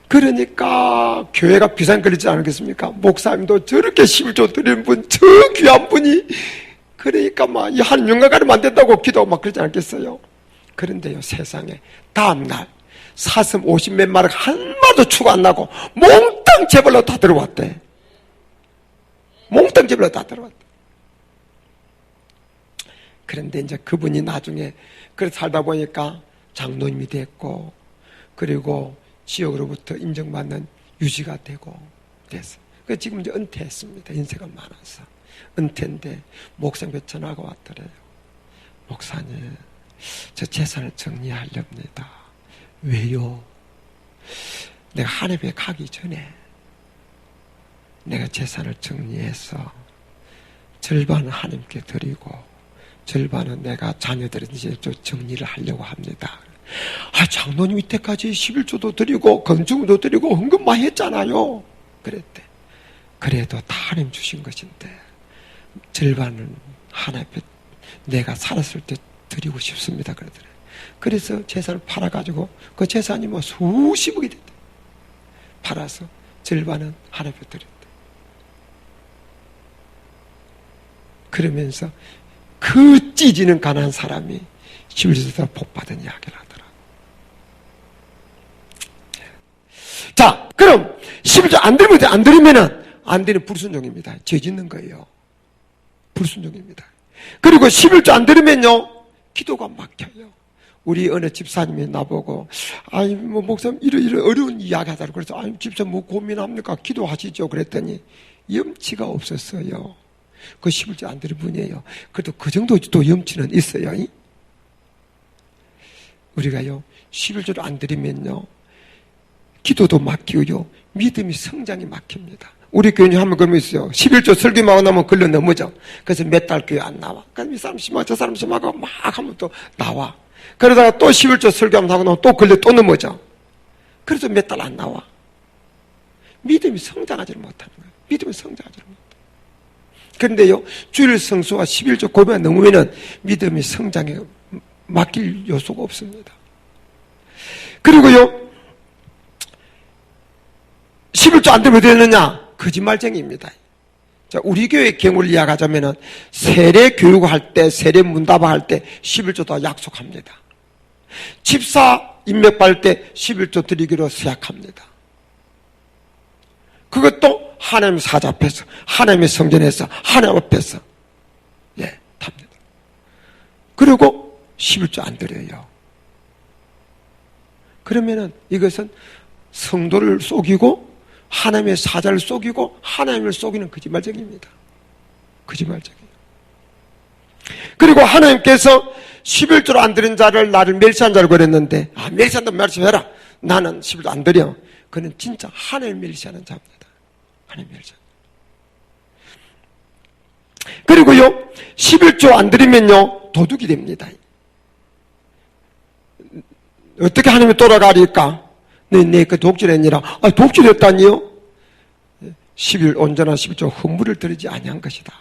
그러니까 교회가 비상거리지 않겠습니까? 목사님도 저렇게 11조 드리는 분, 저 귀한 분이 그러니까 막 한 윤곽가리면 안 된다고 기도하고 막 그러지 않겠어요? 그런데요, 세상에 다음날 사슴 50몇 마리가 한 마리도 추가 안 나고 몽땅 재벌로 다 들어왔대. 몽땅 재벌로 다 들어왔대. 그런데 이제 그분이 나중에 그렇게 살다 보니까 장로님이 됐고, 그리고 지역으로부터 인정받는 유지가 되고 됐어. 그 지금 이제 은퇴했습니다. 인생가 많아서 은퇴인데 목사님께 전화가 왔더래요. 목사님, 저 재산을 정리하렵니다. 왜요? 내가 하늘에 가기 전에 내가 재산을 정리해서 절반은 하나님께 드리고 절반은 내가 자녀들에 이제 좀 정리를 하려고 합니다. 아, 장로님 이때까지 11조도 드리고 건축도 드리고 헌금 많이 했잖아요. 그랬대. 그래도 다 하나님 주신 것인데 절반은 하나님 내가 살았을 때 드리고 싶습니다. 그러더래. 그래서 재산을 팔아가지고 그 재산이 뭐 수십억이 됐대. 팔아서 절반은 하나님 드렸대. 그러면서 그 찢어지는 가난한 사람이 11조에서 복받은 이야기를 하더라. 자, 그럼 11조 안 드리면 안 드리면은 안 되는 불순종입니다. 죄 짓는 거예요. 불순종입니다. 그리고 11조 안 드리면요 기도가 막혀요. 우리 어느 집사님이 나보고 아니 뭐 목사님 이런 어려운 이야기 하자고 그래서 아니 집사님 뭐 고민합니까? 기도하시죠. 그랬더니 염치가 없었어요. 그 11조 안 드릴 분이에요. 그래도 그 정도 또 염치는 있어요. 우리가요 11조를 안 드리면요 기도도 막히고요 믿음이 성장이 막힙니다. 우리 교인이 하면 그러면 있어요. 11조 설교하고 나면 걸려 넘어져. 그래서 몇 달 교회 안 나와. 그럼 이 사람 심하고 저 사람 심하고 막 하면 또 나와. 그러다가 또 11조 설교하면 하고 나면 또 걸려 또 넘어져. 그래서 몇 달 안 나와. 믿음이 성장하지 못하는 거예요. 믿음이 성장하지 못해요. 그런데요 주일 성수와 11조 고백가 넘으면은 믿음이 성장에 맡길 요소가 없습니다. 그리고요 11조 안 되면 어떻게 되느냐? 거짓말쟁이입니다. 자, 우리 교회 경우를 이야기하자면은 세례 교육할 때, 세례 문답할 때 11조도 약속합니다. 집사 인맥받을 때 11조 드리기로 서약합니다. 그것도 하나님 사자 앞에서, 하나님의 성전에서, 하나님 앞에서 답니다. 그리고 11조 안 드려요. 그러면은 이것은 성도를 속이고 하나님의 사자를 속이고 하나님을 속이는 거짓말쟁이입니다. 거짓말쟁이. 그리고 하나님께서 11조로 안 드린 자를 나를 멸시한 자를 그랬는데 멸시한다면 멸시해라. 나는 11조 안 드려. 그는 진짜 하나님 멸시하는 자입니다. 하나님 멸시. 그리고요 11조 안 드리면요 도둑이 됩니다. 어떻게 하나님이 돌아가리까? 네 그 독질했니라. 독질했다니요? 온전한 11조 헌물을 드리지 아니한 것이다.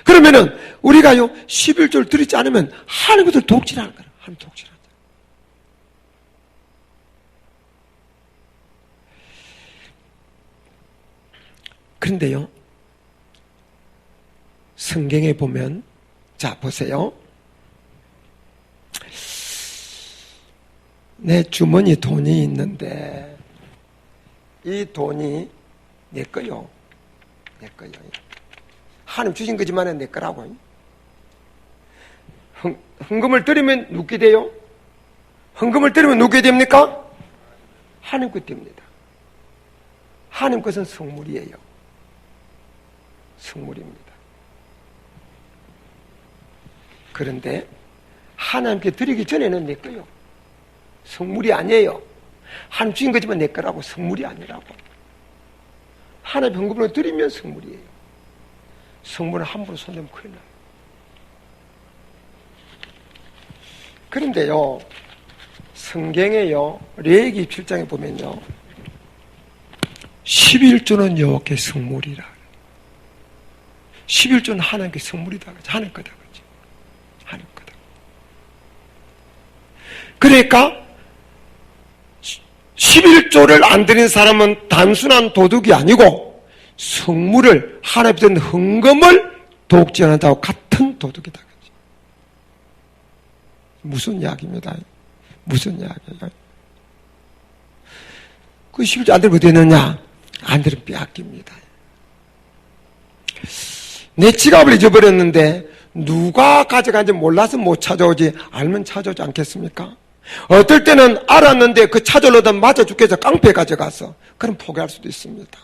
그러면은 우리가요 11조를 드리지 않으면 하나님을 독질하는 거예요. 하나님 독질하는 거예요. 그런데요 성경에 보면 자 보세요. 내 주머니 돈이 있는데 이 돈이 내 거요. 내 거요. 하나님 주신 거지만 내 거라고. 헌금을 드리면 누게 돼요? 헌금을 드리면 누게 됩니까? 하나님 것 됩니다. 하나님 것은 성물이에요. 성물입니다. 그런데 하나님께 드리기 전에는 내 거요. 성물이 아니에요. 하나님 주신 거지만 내 거라고. 성물이 아니라고. 하나님 헌금으로 드리면 성물이에요. 성물은 함부로 손대면 큰일 나요. 그런데요, 성경에요, 레위기 7장에 보면요, 11조는 여호와께 성물이라. 11조는 하나님께 성물이다. 하나님 거다. 하나님 거다. 그러니까 11조를 안 드린 사람은 단순한 도둑이 아니고 성물을 하나님께 드린 헌금을 도둑질하는 자와 같은 도둑이다. 무슨 이야기입니다. 무슨 이야기예요? 그 11조 안 들면 어떻게 되느냐? 안 들으면 빼앗깁니다. 내 지갑을 잊어버렸는데 누가 가져간지 몰라서 못 찾아오지 알면 찾아오지 않겠습니까? 어떨 때는 알았는데 그 찾아오려다 맞아 죽게 해서 깡패 가져가서 그럼 포기할 수도 있습니다.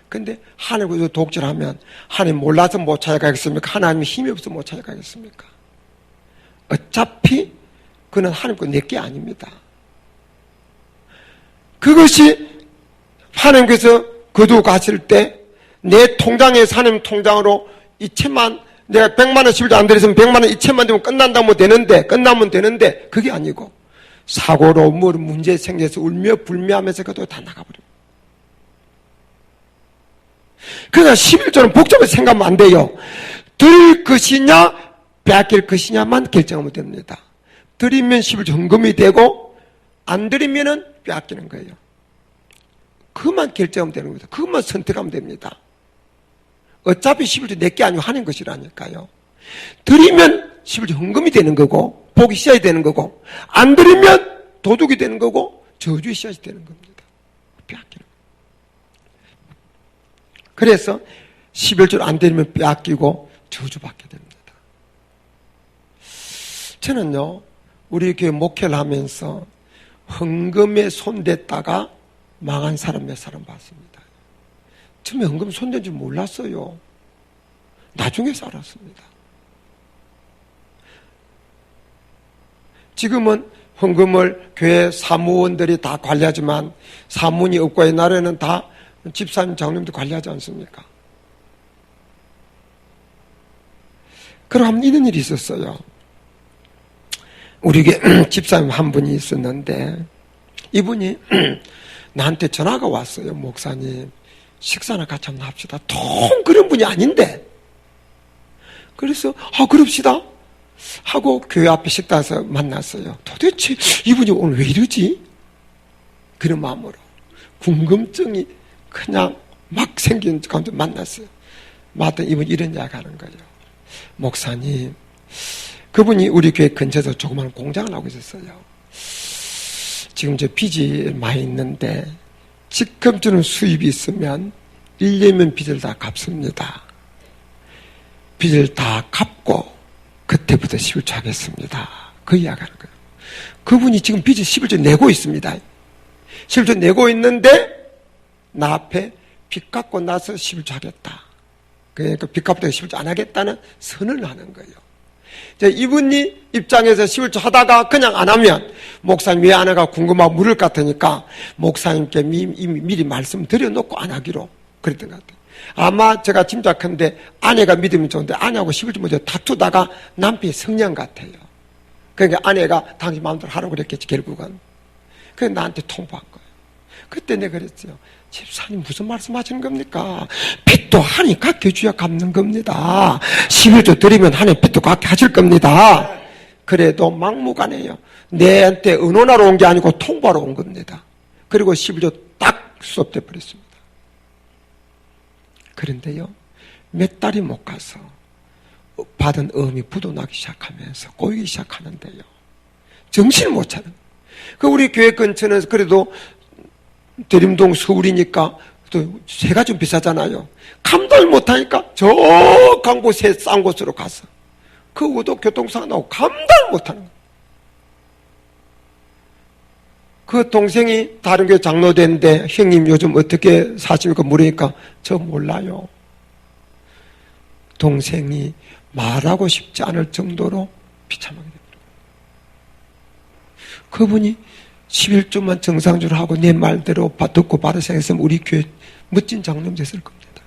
근데 하나님께서 독질하면 하나님 몰라서 못 찾아가겠습니까? 하나님 힘이 없어서 못 찾아가겠습니까? 어차피 그는 하나님 거 내 게 아닙니다. 그것이 하나님께서 거두고 가실 때 내 통장에서 하나님 통장으로 2천만, 내가 100만 원 11조 안 들였으면 100만 원 2천만 되면 끝난다면 되는데, 끝나면 되는데 그게 아니고 사고로 뭐 문제 생겨서 울며 불매하면서 그것도 다 나가버려요. 그러니까 11조는 복잡해서 생각하면 안 돼요. 드릴 것이냐 빼앗길 것이냐만 결정하면 됩니다. 드리면 11조 헌금이 되고 안 드리면은 빼앗기는 거예요. 그것만 결정하면 되는 겁니다. 그것만 선택하면 됩니다. 어차피 11조 내게 아니고 하는 것이라니까요. 드리면 11조 헌금이 되는 거고 복이 씨앗이 되는 거고 안 드리면 도둑이 되는 거고 저주의 씨앗이 되는 겁니다. 빼앗기는 거예요. 그래서 11조를 안 드리면 빼앗기고 저주받게 됩니다. 저는요, 우리 교회 목회를 하면서 헌금에 손댔다가 망한 사람 몇 사람 봤습니다. 처음에 헌금 손댄 줄 몰랐어요. 나중에 알았습니다. 지금은 헌금을 교회 사무원들이 다 관리하지만 사무원이 없고 옛날에는 다 집사님, 장로님도 관리하지 않습니까? 그럼 이런 일이 있었어요. 우리 교회 집사님 한 분이 있었는데 이분이 나한테 전화가 왔어요. 목사님, 식사나 같이 한번 합시다. 통 그런 분이 아닌데. 그래서 그럽시다 하고 교회 앞에 식당에서 만났어요. 도대체 이분이 오늘 왜 이러지? 그런 마음으로 궁금증이 그냥 막 생긴 가운데 만났어요. 맞다, 이분이 이런 이야기 하는 거예요. 목사님, 그분이 우리 교회 근처에서 조그만 공장을 하고 있었어요. 지금 저 빚이 많이 있는데 지금 주는 수입이 있으면 1년이면 빚을 다 갚습니다. 빚을 다 갚고 그때부터 11조 하겠습니다. 그 이야기하는 거예요. 그분이 지금 빚을 11조 내고 있습니다. 11조 내고 있는데 나 앞에 빚 갚고 나서 11조 하겠다. 그러니까 빚 갚다가 11조 안 하겠다는 선언을 하는 거예요. 이분이 입장에서 11조 하다가 그냥 안 하면 목사님 왜 안 하가 궁금하고 물을 것 같으니까 목사님께 이미 미리 말씀드려놓고 안 하기로 그랬던 것 같아요. 아마 제가 짐작한데 아내가 믿으면 좋은데 아내하고 11조 먼저 다투다가 남편이 성령 같아요. 그러니까 아내가 당신 마음대로 하라고 그랬겠지 결국은. 그래서 나한테 통보한 거예요. 그때 내가 그랬어요. 집사님 무슨 말씀하시는 겁니까? 빚도 하니 갚겨줘야 갚는 겁니다. 11조 드리면 하니 빚도 갚게 하실 겁니다. 그래도 막무가내요. 내한테 의논하러 온 게 아니고 통보하러 온 겁니다. 그리고 11조 딱 수업돼 버렸습니다. 그런데요, 몇 달이 못 가서 받은 어음이 부도나기 시작하면서 꼬이기 시작하는데요. 정신을 못 차는, 그 우리 교회 근처는 그래도 대림동 서울이니까 또 새가 좀 비싸잖아요. 감당을 못하니까 저 강보 새 싼 곳으로 가서 그 우도 교통사고 나고 감당을 못하는 거예요. 그 동생이 다른 교회 장로 됐는데 형님 요즘 어떻게 사십니까? 물으니까 저 몰라요. 동생이 말하고 싶지 않을 정도로 비참하게 됩니다. 그분이 11조만 정상적으로 하고 내 말대로 듣고 바로 생각했으면 우리 교회 멋진 장로님 됐을 겁니다.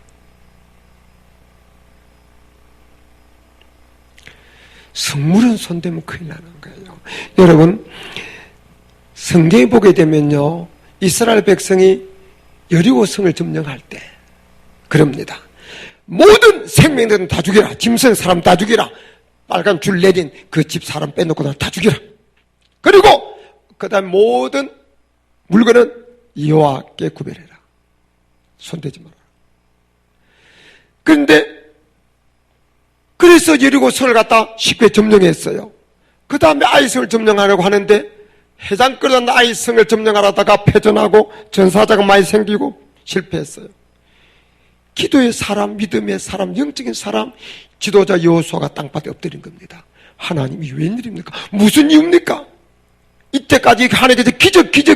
성물은 손대면 큰일 나는 거예요. 여러분, 성경에 보게 되면요, 이스라엘 백성이 여리고 성을 점령할 때 그럽니다. 모든 생명들은 다 죽여라. 짐승 사람 다 죽여라. 빨간 줄 내린 그 집 사람 빼놓고 다 죽여라. 그리고 그 다음 모든 물건은 여호와께 구별해라. 손대지 마라. 그런데 그래서 여리고 성을 갖다 쉽게 점령했어요. 그 다음에 아이성을 점령하려고 하는데 해장 끓던 아이성을 점령하려다가 패전하고 전사자가 많이 생기고 실패했어요. 기도의 사람, 믿음의 사람, 영적인 사람, 지도자 여호수아가 땅바닥에 엎드린 겁니다. 하나님이 웬일입니까? 무슨 이유입니까? 이때까지 하나님께서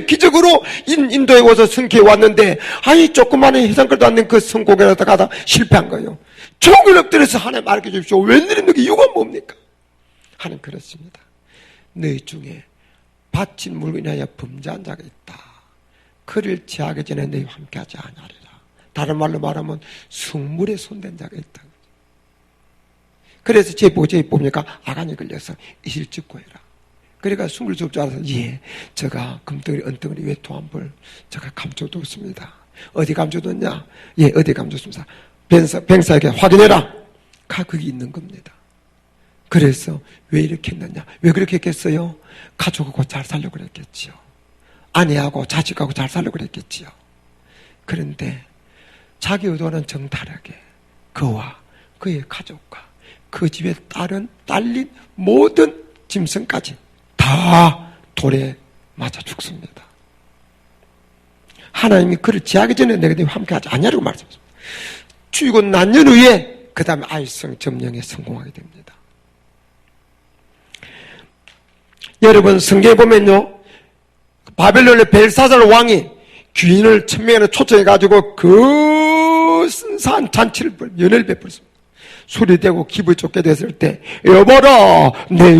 기적으로 인도에 와서 성회에 왔는데 아니 조그마한 해장 끓도 않는 그 성공회에다가 실패한 거예요. 종일 엎드려서 하나님 알게 해주십시오. 웬일입니까? 이유가 뭡니까? 하나님 그렇습니다. 너희 중에 바친 물건에 하여 범죄한 자가 있다. 그를 제하기 전에 너희와 함께하지 아니하리라. 다른 말로 말하면 성물에 손댄 자가 있다. 그래서 제 보제에 보니까 아간이 걸려서 이실직고 해라. 그러니까 숨을 줄 알아서 제가 금덩어리 은덩어리 외투한벌 제가 감춰뒀습니다. 어디 감춰뒀냐? 어디 감춰뒀습니다. 병사에게 확인해라. 거기 있는 겁니다. 그래서 왜 이렇게 했느냐? 왜 그렇게 했겠어요? 가족하고 잘 살려고 그랬겠지요. 아내하고 자식하고 잘 살려고 그랬겠지요. 그런데 자기 의도는 정다르게 그와 그의 가족과 그 집에 딸린 모든 짐승까지 다 돌에 맞아 죽습니다. 하나님이 그를 제하기 전에 내가 함께하지 않냐고 말씀하십니다. 죽이고 난년 후에 그 다음에 아이성 점령에 성공하게 됩니다. 여러분 성경에 보면요, 바벨론의 벨사살 왕이 귀인을 1000명이나 초청해가지고 그 순수한 잔치를 연회를 베풀었습니다. 수리되고 기분이 좋게 됐을 때 여봐라 내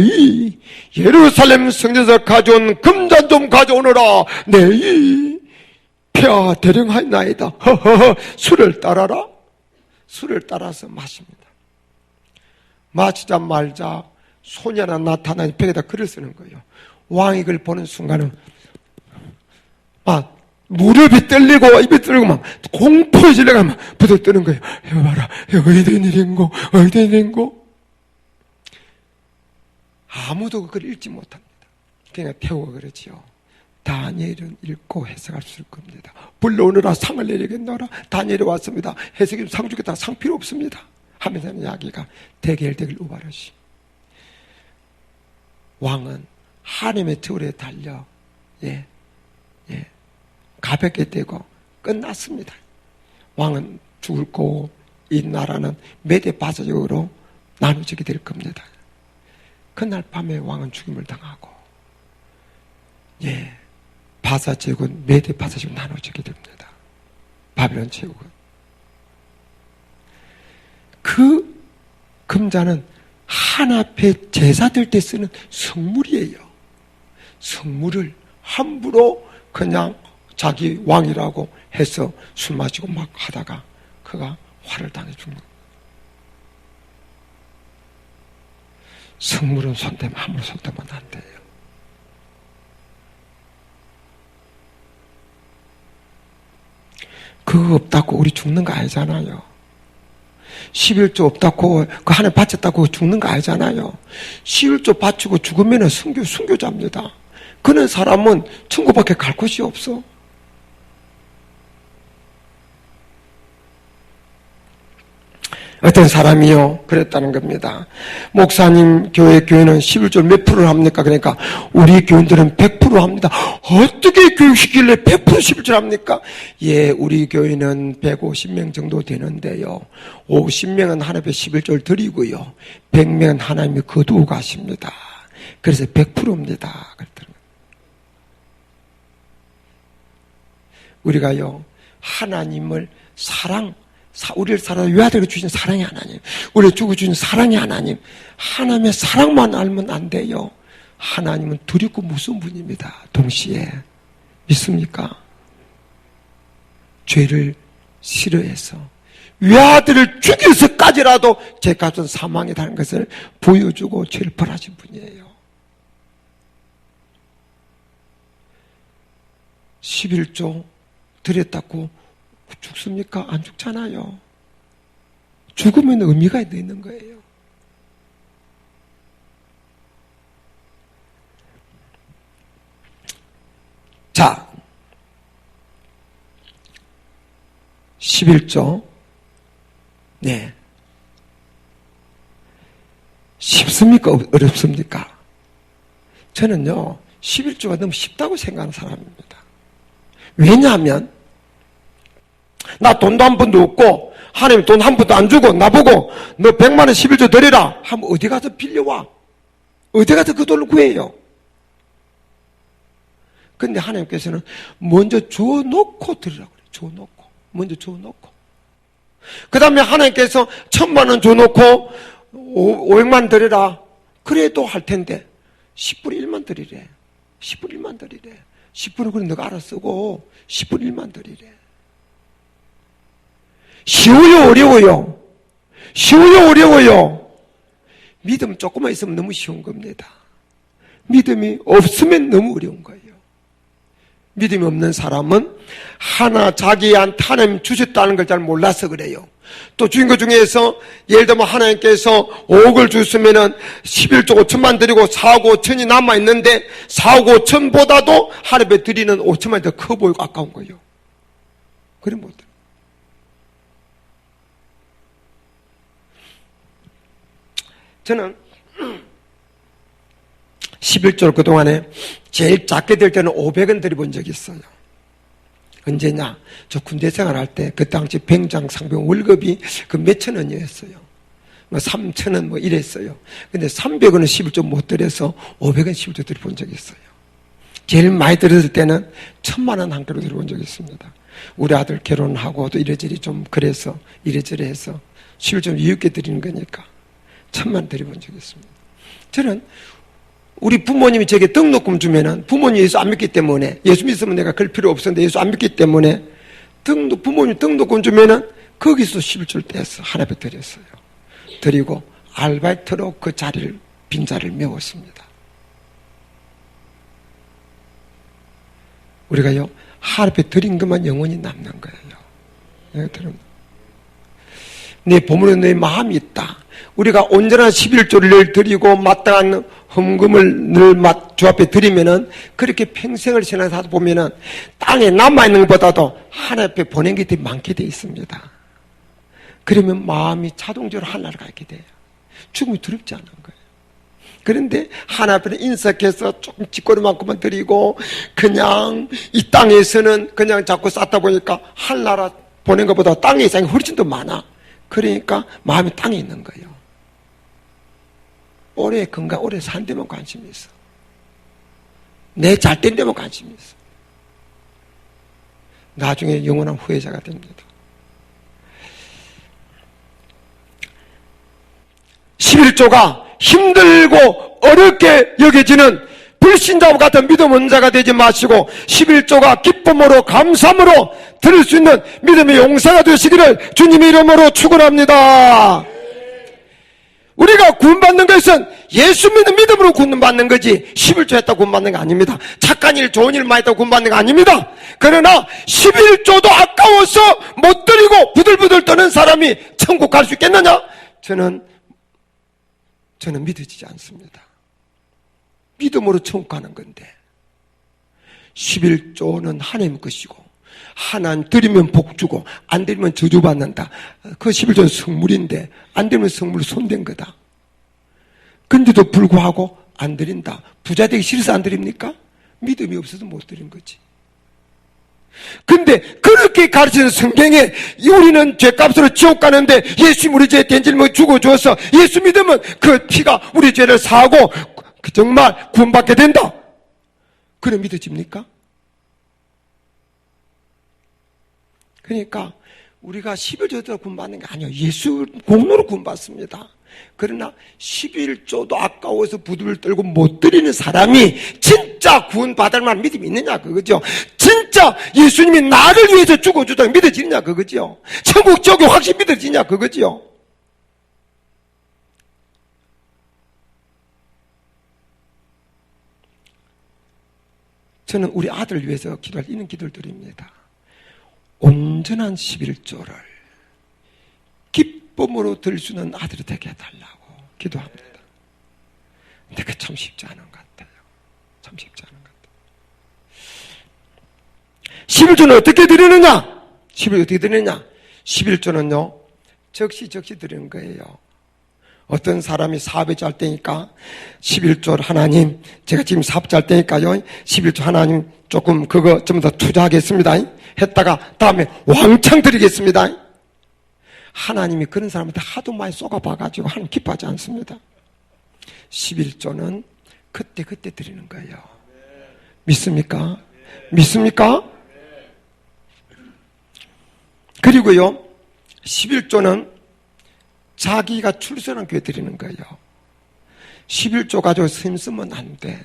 예루살렘 성전에서 가져온 금잔 좀 가져오너라. 내 폐하 대령하였나이다. 허허허. 술을 따라라. 술을 따라서 마십니다. 마시자 말자 소녀나 나타나니 벽에다 글을 쓰는 거예요. 왕이 그걸 보는 순간은 막 무릎이 떨리고 입이 떨리고 막 공포에 질려가 막 부들뜨는 거예요. 여봐라, 어디 된 일인고, 어디 된 일인고. 아무도 그걸 읽지 못합니다. 그러니까 태우가 그러지요. 다니엘은 읽고 해석할 수 있을 겁니다. 불러오너라 상을 내리겠노라. 다니엘이 왔습니다. 해석이 상 주겠다. 상 필요 없습니다. 하면서 이야기가 대결되길 우발하시. 왕은 하나님의 틀에 달려 가볍게 되고 끝났습니다. 왕은 죽을 거고 이 나라는 메대 바사족으로 나누어지게 될 겁니다. 그날 밤에 왕은 죽임을 당하고 바사족은 메대 바사족으로 나누어지게 됩니다. 바벨론 제국은. 그 금자는 하나님의 제사 될 때 쓰는 성물이에요. 성물을 함부로 그냥 자기 왕이라고 해서 술 마시고 막 하다가 그가 화를 당해 죽는 거예요. 성물은 손대면 함부로 손대면 안 돼요. 그거 없다고 우리 죽는 거 아니잖아요. 11조 없다고 그 하나님 바쳤다고 죽는 거 아니잖아요. 11조 바치고 죽으면 순교자입니다. 그런 사람은 천국밖에 갈 곳이 없어. 어떤 사람이요 그랬다는 겁니다. 목사님 교회는 11조 몇 프로를 합니까? 그러니까 우리 교인들은 100% 합니다. 어떻게 교육시키길래 100% 11조 합니까? 예, 우리 교회는 150명 정도 되는데요, 50명은 하나님께 11조를 드리고요, 100명은 하나님이 거두고 가십니다. 그래서 100%입니다. 우리가요 하나님을 우리를 외아들에게 주신 사랑의 하나님, 우리를 주고 주신 사랑의 하나님, 하나님의 사랑만 알면 안 돼요. 하나님은 두렵고 무서운 분입니다. 동시에 믿습니까? 죄를 싫어해서 외아들을 죽여서까지라도 죄 값은 사망이라는 것을 보여주고 죄를 벌하신 분이에요. 11조 드렸다고 죽습니까? 안 죽잖아요. 죽으면 의미가 있는 거예요. 자, 11조. 네. 쉽습니까? 어렵습니까? 저는요, 11조가 너무 쉽다고 생각하는 사람입니다. 왜냐하면, 나 돈도 한 푼도 없고 하나님 돈 한 푼도 안 주고 나보고 너 100만 원 11조 드리라 하면 어디 가서 빌려와? 어디 가서 그 돈을 구해요? 근데 하나님께서는 먼저 줘놓고 드리라고 그래요. 줘놓고. 먼저 줘놓고. 그 다음에 하나님께서 1000만 원 줘놓고 500만 원 드리라 그래도 할 텐데 10분의 1만 드리래. 10분의 1만 드리래. 10분은 그래 너가 알아 쓰고 10분의 1만 드리래. 쉬워요, 어려워요? 쉬워요, 어려워요? 믿음 조금만 있으면 너무 쉬운 겁니다. 믿음이 없으면 너무 어려운 거예요. 믿음이 없는 사람은 하나 자기한테 하나님 주셨다는 걸 잘 몰라서 그래요. 또 주인 것 중에서 예를 들면 하나님께서 5억을 주셨으면은 11조 5천만 드리고 4억 5천이 남아있는데 4억 5천보다도 하나님께 드리는 5천만이 더 커 보이고 아까운 거예요. 그래 못 들어요. 저는 11조를 그동안에 제일 작게 될 때는 500원 드려본 적이 있어요. 언제냐? 저 군대 생활할 때 그 당시 병장 상병 월급이 그 몇천 원이었어요. 뭐 3,000원 뭐 이랬어요. 근데 300원은 11조 못 드려서 500원 11조 드려본 적이 있어요. 제일 많이 들었을 때는 1000만 원 한 개로 들어본 적이 있습니다. 우리 아들 결혼하고 또 이래저래 좀 그래서 이래저래 해서 11조 이웃게 드리는 거니까 1000만 드려본 적이 있습니다. 저는 우리 부모님이 제게 등록금 주면은 부모님 예수 안 믿기 때문에 예수 믿으면 내가 그럴 필요 없었는데 예수 안 믿기 때문에 부모님 등록금 주면은 거기서 11조를 떼서 하나님께 드렸어요. 드리고 알바이트로 그 자리를 빈자리를 메웠습니다. 우리가요 하나님께 드린 것만 영원히 남는 거예요. 내가 들으면 내 보물에 내 마음이 있다. 우리가 온전한 11조를 드리고 마땅한 헌금을 늘 주 앞에 드리면은 그렇게 평생을 지나서 보면은 땅에 남아있는 것보다도 하나님 앞에 보낸 게 더 많게 돼 있습니다. 그러면 마음이 자동적으로 하나를 가게 돼요. 죽음이 두렵지 않은 거예요. 그런데 하나님 앞에 인석해서 조금 찌꺼리만큼만 드리고 그냥 이 땅에서는 그냥 자꾸 쌓다 보니까 하나라 보낸 것보다 땅의 이상이 훨씬 더 많아. 그러니까 마음이 땅에 있는 거예요. 오래 건강, 오래 산 데만 관심이 있어. 내 잘 된 데만 관심이 있어. 나중에 영원한 후회자가 됩니다. 11조가 힘들고 어렵게 여겨지는 불신자와 같은 믿음 없는 자가 되지 마시고 11조가 기쁨으로 감사함으로 드릴 수 있는 믿음의 용사가 되시기를 주님의 이름으로 축원합니다. 우리가 구원받는 것은 예수 믿는 믿음으로 구원받는 거지 11조 했다고 구원받는 거 아닙니다. 착한 일 좋은 일 많이 했다고 구원받는 거 아닙니다. 그러나 11조도 아까워서 못 드리고 부들부들 떠는 사람이 천국 갈 수 있겠느냐? 저는 믿어지지 않습니다. 믿음으로 천국 가는 건데 11조는 하나님 것이고 하나님 드리면 복 주고 안 드리면 저주받는다. 그 11조는 성물인데 안 드리면 성물 손댄 거다. 근데도 불구하고 안 드린다. 부자 되기 싫어서 안 드립니까? 믿음이 없어서 못 드린 거지. 근데 그렇게 가르치는 성경에 우리는 죄값으로 지옥 가는데 예수 우리 죄 된질문 죽어줘서 예수 믿으면 그 피가 우리 죄를 사하고 정말 구원받게 된다. 그래 믿어집니까? 그러니까 우리가 11조도 구원받는 게 아니에요. 예수 공로로 구원받습니다. 그러나 11조도 아까워서 부두를 떨고 못 드리는 사람이 진짜 구원받을 만한 믿음이 있느냐 그거죠. 진짜 예수님이 나를 위해서 죽어주다가 믿어지느냐 그거죠. 천국 지옥이 확실히 믿어지냐 그거죠. 저는 우리 아들을 위해서 기도할 이런 기도를 드립니다. 온전한 11조를 기쁨으로 들 수 있는 아들이 되게 해달라고 기도합니다. 근데 그게 참 쉽지 않은 것 같아요. 참 쉽지 않은 것 같아요. 11조는 어떻게 드리느냐? 11조 어떻게 드리느냐? 11조는요, 적시 드리는 거예요. 어떤 사람이 사업에 잘 때니까 11조 하나님, 제가 지금 사업 잘 때니까요, 11조 하나님 조금 그거 좀 더 투자하겠습니다. 했다가 다음에 왕창 드리겠습니다. 하나님이 그런 사람한테 하도 많이 쏘가봐가지고 하나님 기뻐하지 않습니다. 11조는 그때 드리는 거예요. 믿습니까? 믿습니까? 그리고요, 11조는 자기가 출세한 교회 드리는 거예요. 11조 가지고 힘쓰면 안 돼.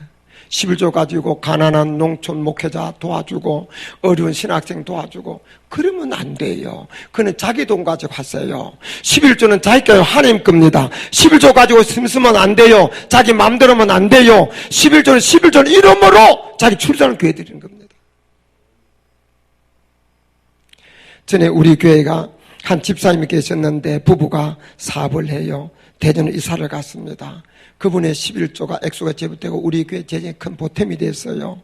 11조 가지고 가난한 농촌 목회자 도와주고 어려운 신학생 도와주고 그러면 안 돼요. 그는 자기 돈 가지고 하세요. 11조는 자기 거 하나님 겁니다. 11조 가지고 힘쓰면 안 돼요. 자기 마음대로면 안 돼요. 11조는 이름으로 자기 출세하는 교회 드리는 겁니다. 전에 우리 교회가 한 집사님이 계셨는데 부부가 사업을 해요. 대전에 이사를 갔습니다. 그분의 11조가 액수가 제법되고 우리 교회 재정에 큰 보탬이 됐어요.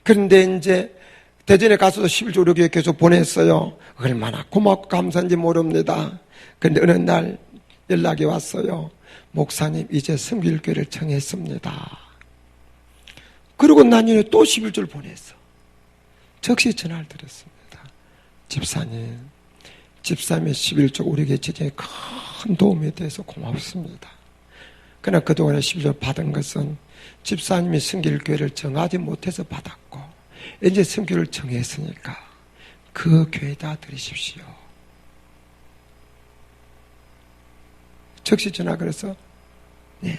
그런데 이제 대전에 가서도 11조 우리 교회 계속 보냈어요. 얼마나 고맙고 감사한지 모릅니다. 그런데 어느 날 연락이 왔어요. 목사님 이제 성길교회를 청했습니다. 그러고 난 이후에 또 11조를 보냈어. 즉시 전화를 드렸습니다. 집사님의 11조 우리 교회 재정에 큰 도움이 돼서 고맙습니다. 그러나 그동안에 11조 받은 것은 집사님이 성길교회를 정하지 못해서 받았고 이제 성교를 정했으니까 그 교회에다 드리십시오. 즉시 전화 그래서 네,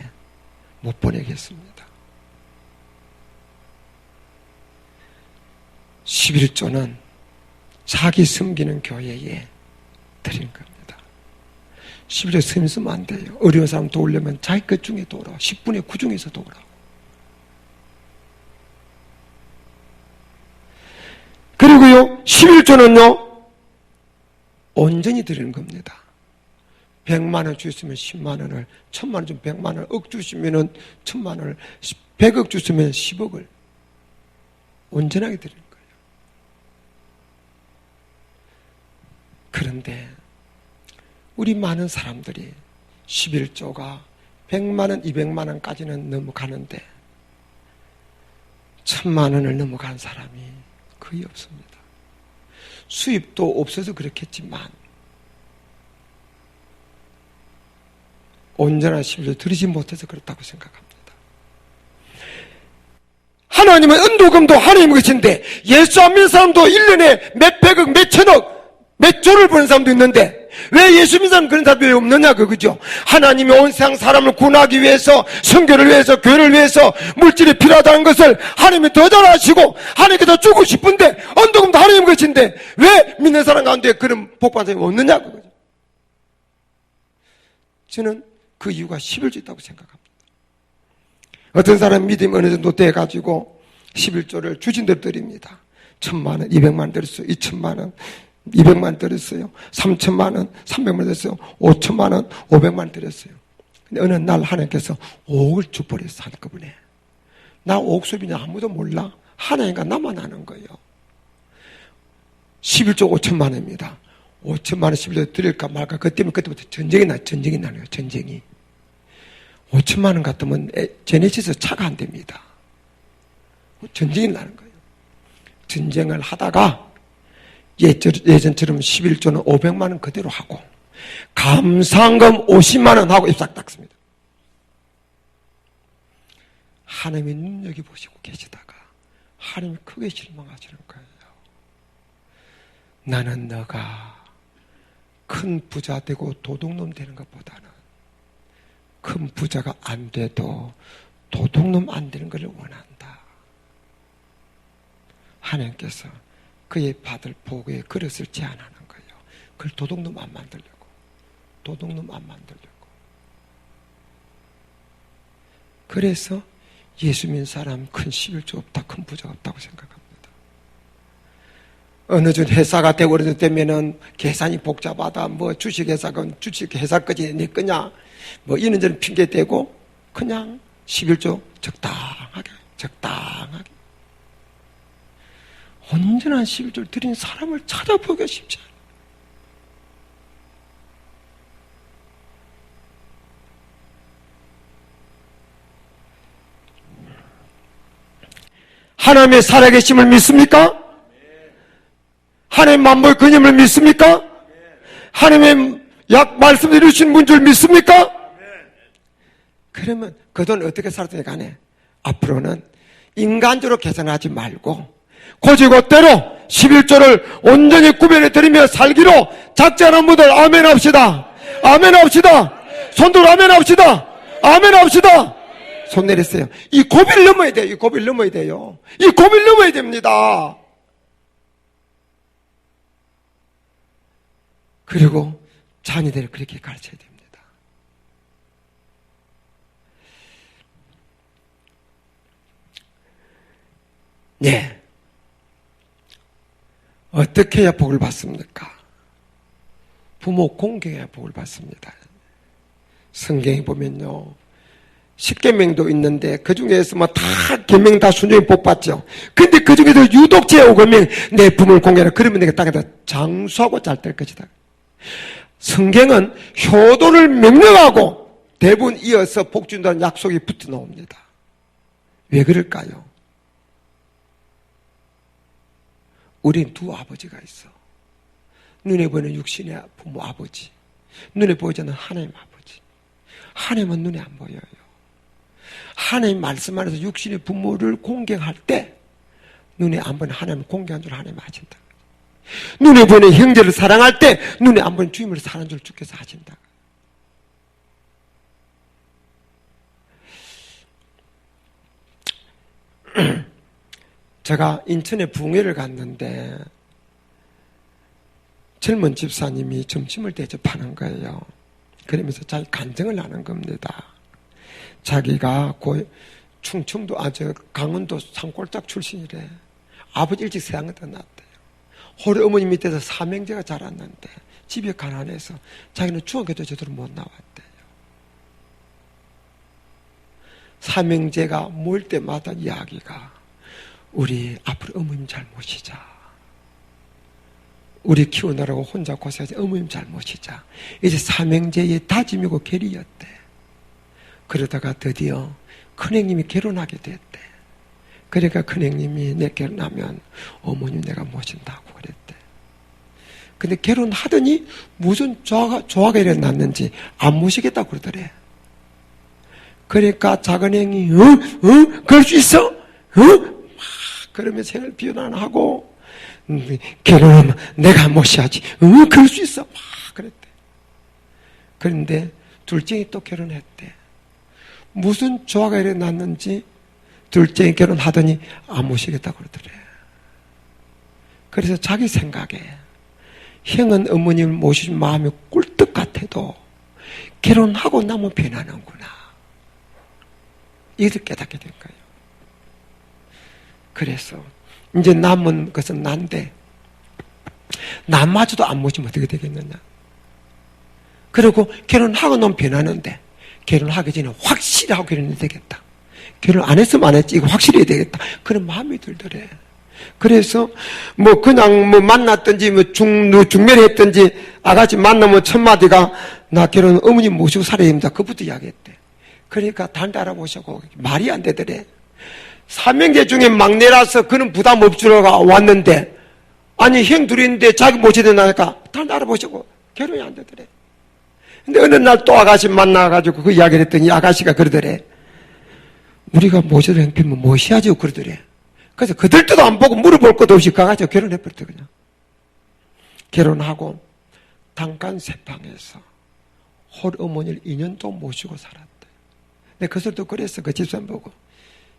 못 보내겠습니다. 11조는 자기 섬기는 교회에 드린 겁니다. 11조 섬기면 안 돼요. 어려운 사람 도우려면 자기 것 중에 도우라. 10분의 9 중에서 도우라고. 그리고요, 11조는요, 온전히 드리는 겁니다. 100만 원 주시면 10만 원을, 1000만 원 주면 100만 원, 억 주시면은 1000만 원을, 100억 주시면 10억을 온전하게 드리는 거예요. 그런데 우리 많은 사람들이 11조가 100만 원, 200만 원까지는 넘어가는데 1000만 원을 넘어간 사람이 거의 없습니다. 수입도 없어서 그렇겠지만 온전한 11조 드리지 못해서 그렇다고 생각합니다. 하나님은 은도금도 하나님 것인데 예수 안 믿는 사람도 1년에 몇백억, 몇천억, 몇 조를 버는 사람도 있는데 왜 예수 믿는 사람은 그런 사람이 왜 없느냐 그거죠. 하나님이 온 세상 사람을 구원하기 위해서, 선교를 위해서, 교회를 위해서 물질이 필요하다는 것을 하나님이 더 잘 아시고 하나님께서 주고 싶은데 언덕금도 하나님 것인데 왜 믿는 사람 가운데 그런 복받은 사람이 없느냐 그거죠. 저는 그 이유가 11조 있다고 생각합니다. 어떤 사람 믿음이 어느 정도 돼가지고 11조를 주신 대로 드립니다. 1000만 원, 200만 원 드렸어요. 2000만 원, 200만 원 드렸어요. 3000만 원, 300만 원 드렸어요. 5천만 원, 500만 원 드렸어요. 근데 어느 날 하나님께서 5억을 줘버렸어, 한꺼번에. 나 5억 수입이냐 아무도 몰라. 하나님과 나만 아는 거예요. 11조 5천만 원입니다. 5천만 원 11조 드릴까 말까. 그 때문에 그때부터 전쟁이 나는 거예요. 전쟁이. 5천만 원 같으면 제네시스 차가 안 됩니다. 전쟁이 나는 거예요. 전쟁을 하다가 예전처럼 11조는 500만 원 그대로 하고 감상금 50만 원 하고 입싹 닦습니다. 하나님이 눈여겨보시고 계시다가 하나님이 크게 실망하시는 거예요. 나는 너가 큰 부자 되고 도둑놈 되는 것보다는 큰 부자가 안 돼도 도둑놈 안 되는 것을 원한다. 하나님께서 그의 받을 복의 그릇을 제한하는 거예요. 그걸 도둑놈 안 만들려고. 도둑놈 안 만들려고. 그래서 예수 믿는 사람 큰 11조 없다, 큰 부자 없다고 생각합니다. 어느 준 회사가 되고 그러는 때면은 계산이 복잡하다, 뭐 주식회사가 주식회사까지 내 거냐, 뭐 이런저런 핑계 대고 그냥 11조 적당하게. 온전한 11조를 드린 사람을 찾아보기가 쉽지 않아요. 하나님의 살아계심을 믿습니까? 하나님 만물 근임을 믿습니까? 하나님의 말씀드려 주신 문줄 믿습니까? 그러면 그 돈 어떻게 살았더니 간에 앞으로는 인간적으로 계산하지 말고 고지고대로 11조를 온전히 구별해 드리며 살기로 작정하는 분들 아멘 합시다. 아멘 합시다. 손들어 아멘 합시다. 아멘 합시다. 손 내렸어요. 이 고비를 넘어야 돼요. 이 고비를 넘어야 돼요. 이 고비를 넘어야 됩니다. 그리고 자녀들을 그렇게 가르쳐야 됩니다. 네. 어떻게 해야 복을 받습니까? 부모 공경해야 복을 받습니다. 성경에 보면요. 10계명도 있는데 그 중에서 뭐 다 계명 다 순종히 복 받죠. 근데 그 중에서 유독 제5계명 내 부모를 공경하라. 그러면 내가 땅에다 장수하고 잘 될 것이다. 성경은 효도를 명령하고 대부분 이어서 복 준다는 약속이 붙어 나옵니다. 왜 그럴까요? 우린 두 아버지가 있어. 눈에 보이는 육신의 부모 아버지, 눈에 보이지 않는 하나님 아버지. 하나님은 눈에 안 보여요. 하나님 말씀 안에서 육신의 부모를 공경할 때 눈에 안 보이는 하나님을 공경한 줄 하나님 아신다. 눈에 보이는 형제를 사랑할 때 눈에 안 보이는 주님을 사랑한 줄 주께서 아신다. 제가 인천에 붕회를 갔는데 젊은 집사님이 점심을 대접하는 거예요. 그러면서 자기 간증을 하는 겁니다. 자기가 충청도 강원도 산골짝 출신이래. 아버지 일찍 세상을 떠났대요. 홀에 어머니 밑에서 삼형제가 자랐는데 집이 가난해서 자기는 중학교도 제대로 못 나왔대요. 삼형제가 모일 때마다 이야기가 우리 앞으로 어머님 잘 모시자. 우리 키우느라고 혼자 고생하지 어머님 잘 모시자. 이제 삼형제의 다짐이고 결의였대. 그러다가 드디어 큰형님이 결혼하게 됐대. 그러니까 큰형님이 내 결혼하면 어머님 내가 모신다고 그랬대. 근데 결혼하더니 무슨 조화가 일어났는지 안 모시겠다고 그러더래. 그러니까 작은형이 그럴 수 있어? 그러면 생을 비난하고 결혼하면 내가 모셔야지. 그럴 수 있어. 막 그랬대. 그런데 둘째이 또 결혼했대. 무슨 조화가 일어났는지 둘째이 결혼하더니 안 모시겠다고 그러더래. 그래서 자기 생각에 형은 어머님을 모시는 마음이 꿀떡 같아도 결혼하고 나면 변하는구나. 이를 깨닫게 된 거예요. 그래서 이제 남은 것은 난데 나마저도 안 모시면 어떻게 되겠느냐. 그리고 결혼하고 나면 변하는데 결혼하기 전에 확실히 하고 결혼해야 되겠다. 결혼 안 했으면 안 했지 이거 확실히 해야 되겠다. 그런 마음이 들더래. 그래서 뭐 그냥 뭐 만났든지 뭐 중매했든지 아가씨 만나면 첫 마디가 나 결혼 어머니 모시고 살아야 됩니다. 그부터 이야기했대. 그러니까 단대 알아보시고 말이 안 되더래. 삼형제 중에 막내라서 그는 부담 없으러 왔는데 아니 형 둘인데 자기 모셔야 된다니까 단대 알아보시고 결혼이 안 되더래. 근데 어느 날 또 아가씨 만나가지고 그 이야기를 했더니 아가씨가 그러더래. 우리가 모셔도 형편면 모셔야죠 그러더래. 그래서 그들도 안 보고 물어볼 것도 없이 가가지고 결혼해버렸대 그냥. 결혼하고 단간 세방에서 홀어머니를 2년 동안 모시고 살았대. 내가 그것도 그랬어. 그 집사람 보고.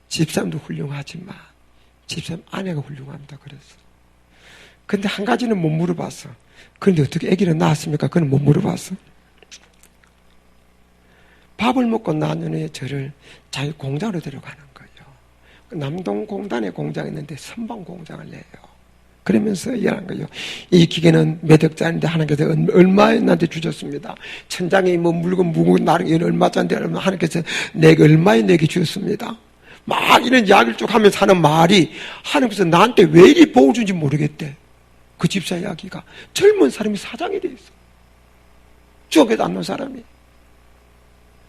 집사람도 훌륭하지만 집사람 아내가 훌륭합니다 그랬어. 근데 한 가지는 못 물어봤어. 그런데 어떻게 아기를 낳았습니까? 그건 못 물어봤어. 밥을 먹고 난 후에 저를 자기 공장으로 데려가는 거예요. 남동 공단에 공장이 있는데 선방 공장을 내요. 그러면서 이해한 거예요. 이 기계는 몇 억짜리인데 하나님께서 얼마에 나한테 주셨습니다. 천장에 뭐 물건 무거운 나르기 얼마짜리인데 하나님께서 내게 얼마에 내게 주셨습니다. 막 이런 이야기를 쭉 하면서 하는 말이 하나님께서 나한테 왜 이리 복을 준지 모르겠대. 그 집사 이야기가 젊은 사람이 사장이 돼 있어. 쪽에도 안 놓은 사람이.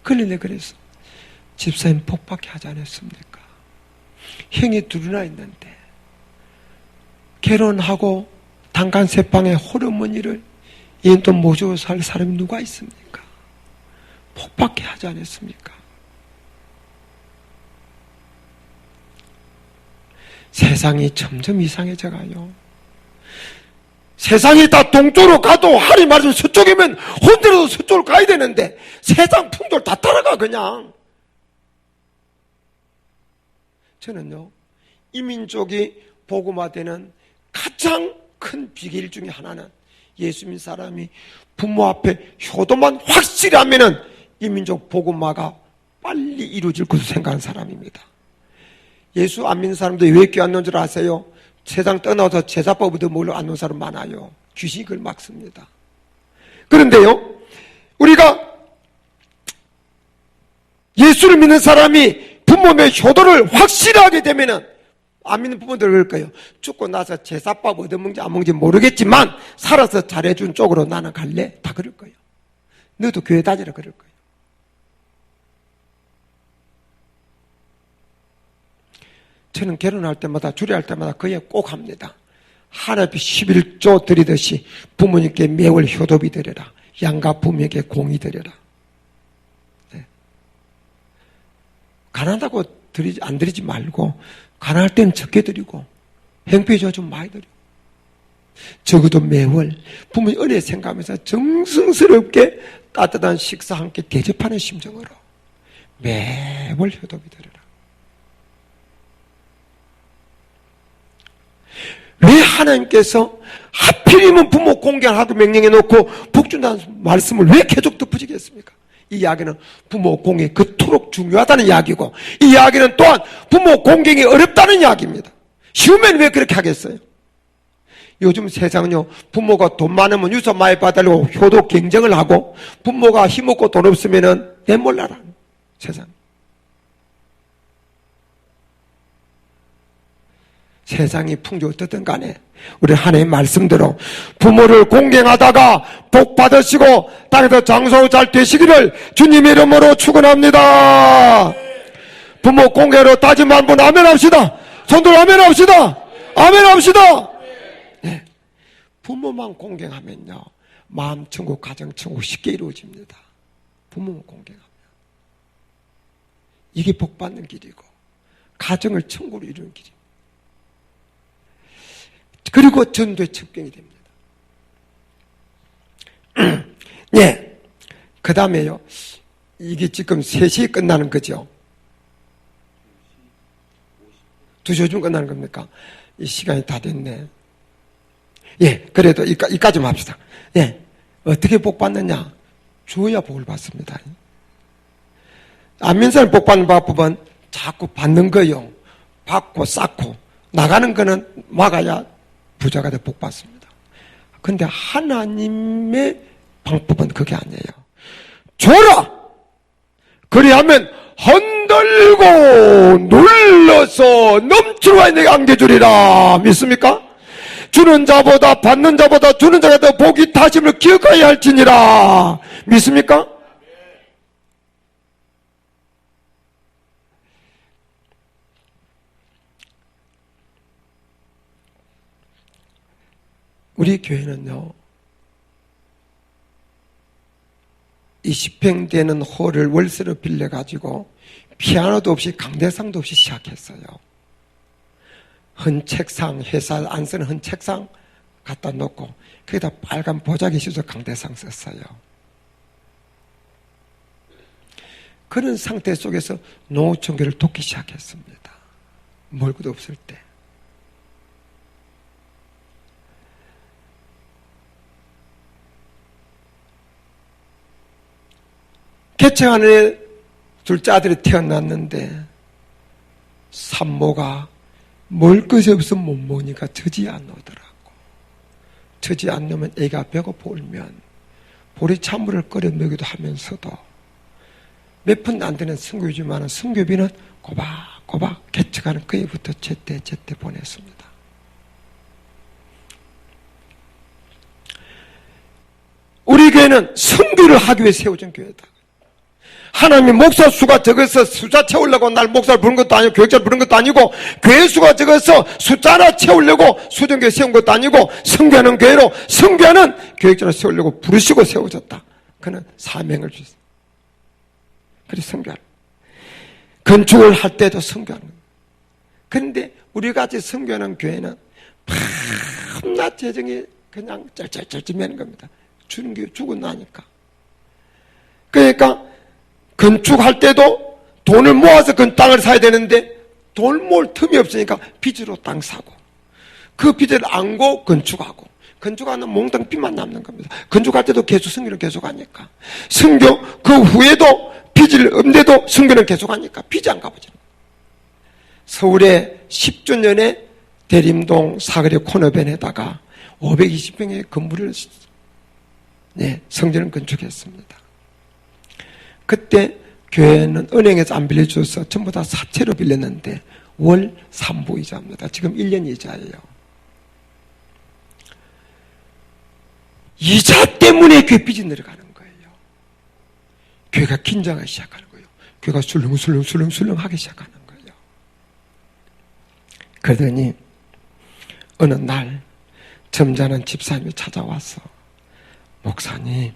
그런데 그래서 집사님 복받게 하지 않았습니까? 형이 둘이나 있는데 결혼하고 단간 세방에 홀어머니를 또 모시고 살 사람이 누가 있습니까? 복받게 하지 않았습니까? 세상이 점점 이상해져가요. 세상이 다 동쪽으로 가도 하리 말씀 서쪽이면 혼자라도 서쪽으로 가야 되는데 세상 풍조를 다 따라가 그냥. 저는요 이 민족이 복음화되는 가장 큰 비결 중에 하나는 예수 믿는 사람이 부모 앞에 효도만 확실히 하면은 이 민족 복음화가 빨리 이루어질 것으로 생각하는 사람입니다. 예수 안 믿는 사람들이 왜 교회 안 오는 줄 아세요? 세상 떠나서 제사법부터 몰려 안 오는 사람 많아요. 귀신이 그걸 막습니다. 그런데요, 우리가 예수를 믿는 사람이 부모의 효도를 확실히 하게 되면은 안 믿는 부모들 그럴 거예요. 죽고 나서 제사법 얻어먹는지 안 먹는지 모르겠지만 살아서 잘해준 쪽으로 나는 갈래? 다 그럴 거예요. 너도 교회 다니라 그럴 거예요. 저는 결혼할 때마다 주례할 때마다 그 얘기 꼭 합니다. 하나님 11조 드리듯이 부모님께 매월 효도비 드려라. 양가 부모에게 공의 드려라. 네. 가난하다고 안 드리지 말고 가난할 때는 적게 드리고 행패줘 좀 많이 드리고 적어도 매월 부모님 은혜 생각하면서 정성스럽게 따뜻한 식사 함께 대접하는 심정으로 매월 효도비 드려라. 왜 하나님께서 하필이면 부모 공경하고 명령해 놓고 복준다는 말씀을 왜 계속 덧붙이겠습니까? 이 이야기는 부모 공경이 그토록 중요하다는 이야기고 이 이야기는 또한 부모 공경이 어렵다는 이야기입니다. 쉬우면 왜 그렇게 하겠어요? 요즘 세상은요 부모가 돈 많으면 유서 많이 받으려고 효도 경쟁을 하고 부모가 힘없고 돈 없으면은 내몰라라 세상. 세상이 풍조 어떻든 간에 우리 하나님의 말씀대로 부모를 공경하다가 복 받으시고 땅에서 장수 잘 되시기를 주님의 이름으로 축원합니다. 부모 공경으로 다짐한 분 아멘 합시다. 손들 아멘 합시다. 아멘 합시다. 네. 부모만 공경하면요 마음 천국 가정 천국 쉽게 이루어집니다. 부모만 공경하면 이게 복 받는 길이고 가정을 천국으로 이루는 길입니다. 그리고 전도의 척경이 됩니다. 네. 그 다음에요. 이게 지금 3시에 끝나는 거죠. 2시쯤 끝나는 겁니까? 이 시간이 다 됐네. 예, 그래도 이까지만 합시다. 예. 어떻게 복 받느냐? 줘야 복을 받습니다. 안민사를 복 받는 방법은 자꾸 받는 거요. 받고 쌓고 나가는 거는 막아야 부자가 돼 복 받습니다. 근데 하나님의 방법은 그게 아니에요. 줘라! 그리하면 흔들고 눌러서 넘치러 내게 안겨주리라. 믿습니까? 주는 자보다 받는 자보다 주는 자가 더 복이 다심을 기억하여야 할지니라. 믿습니까? 우리 교회는요, 20평 되는 홀을 월세로 빌려가지고 피아노도 없이 강대상도 없이 시작했어요. 헌 책상, 회사 안 쓰는 헌 책상 갖다 놓고 거기다 빨간 보자기 씌워서 강대상 썼어요. 그런 상태 속에서 노후청교를 돕기 시작했습니다. 먹을 것도 없을 때. 개척하는 둘째 아들이 태어났는데 산모가 먹을 것이 없어 못 먹으니까 젖이 안 오더라고. 젖이 안 나면 애가 배고파 울면 보리찬물을 끓여 먹이도 하면서도 몇 푼 안 되는 성교비지만 성교비는 꼬박꼬박 개척하는 그 해부터 제때 보냈습니다. 우리 교회는 성교를 하기 위해 세워진 교회다. 하나님이 목사 수가 적어서 숫자 채우려고 날 목사를 부른 것도 아니고 교육자를 부른 것도 아니고 교회 수가 적어서 숫자 하나 채우려고 수정교회 세운 것도 아니고 성교하는 교회로 성교하는 교육자를 세우려고 부르시고 세워졌다. 그는 사명을 주셨어요. 그래서 성교하는 건축을 할 때도 성교하는 거예요. 그런데 우리같이 성교하는 교회는 밤낮 재정이 그냥 쩔쩔쩔쩔매는 겁니다. 주는 게 주고 나니까. 그러니까 건축할 때도 돈을 모아서 그 땅을 사야 되는데 돈을 모을 틈이 없으니까 빚으로 땅 사고 그 빚을 안고 건축하고 건축하는 몽땅 빚만 남는 겁니다. 건축할 때도 계속 성교를 계속하니까 성교 그 후에도 빚을 없는데도 성교는 계속하니까 빚이 안 갚아지는 거예요. 서울에 10주년에 대림동 사거리 코너변에다가 520평의 건물을 성전을 건축했습니다. 그때 교회는 은행에서 안 빌려줘서 전부 다 사채로 빌렸는데 월 3부 이자입니다. 지금 1년 이자예요. 이자 때문에 교회 빚이 늘어가는 거예요. 교회가 긴장하기 시작하는 거예요. 교회가 술렁술렁 하기 시작하는 거예요. 그러더니 어느 날 점잖은 집사님이 찾아와서 목사님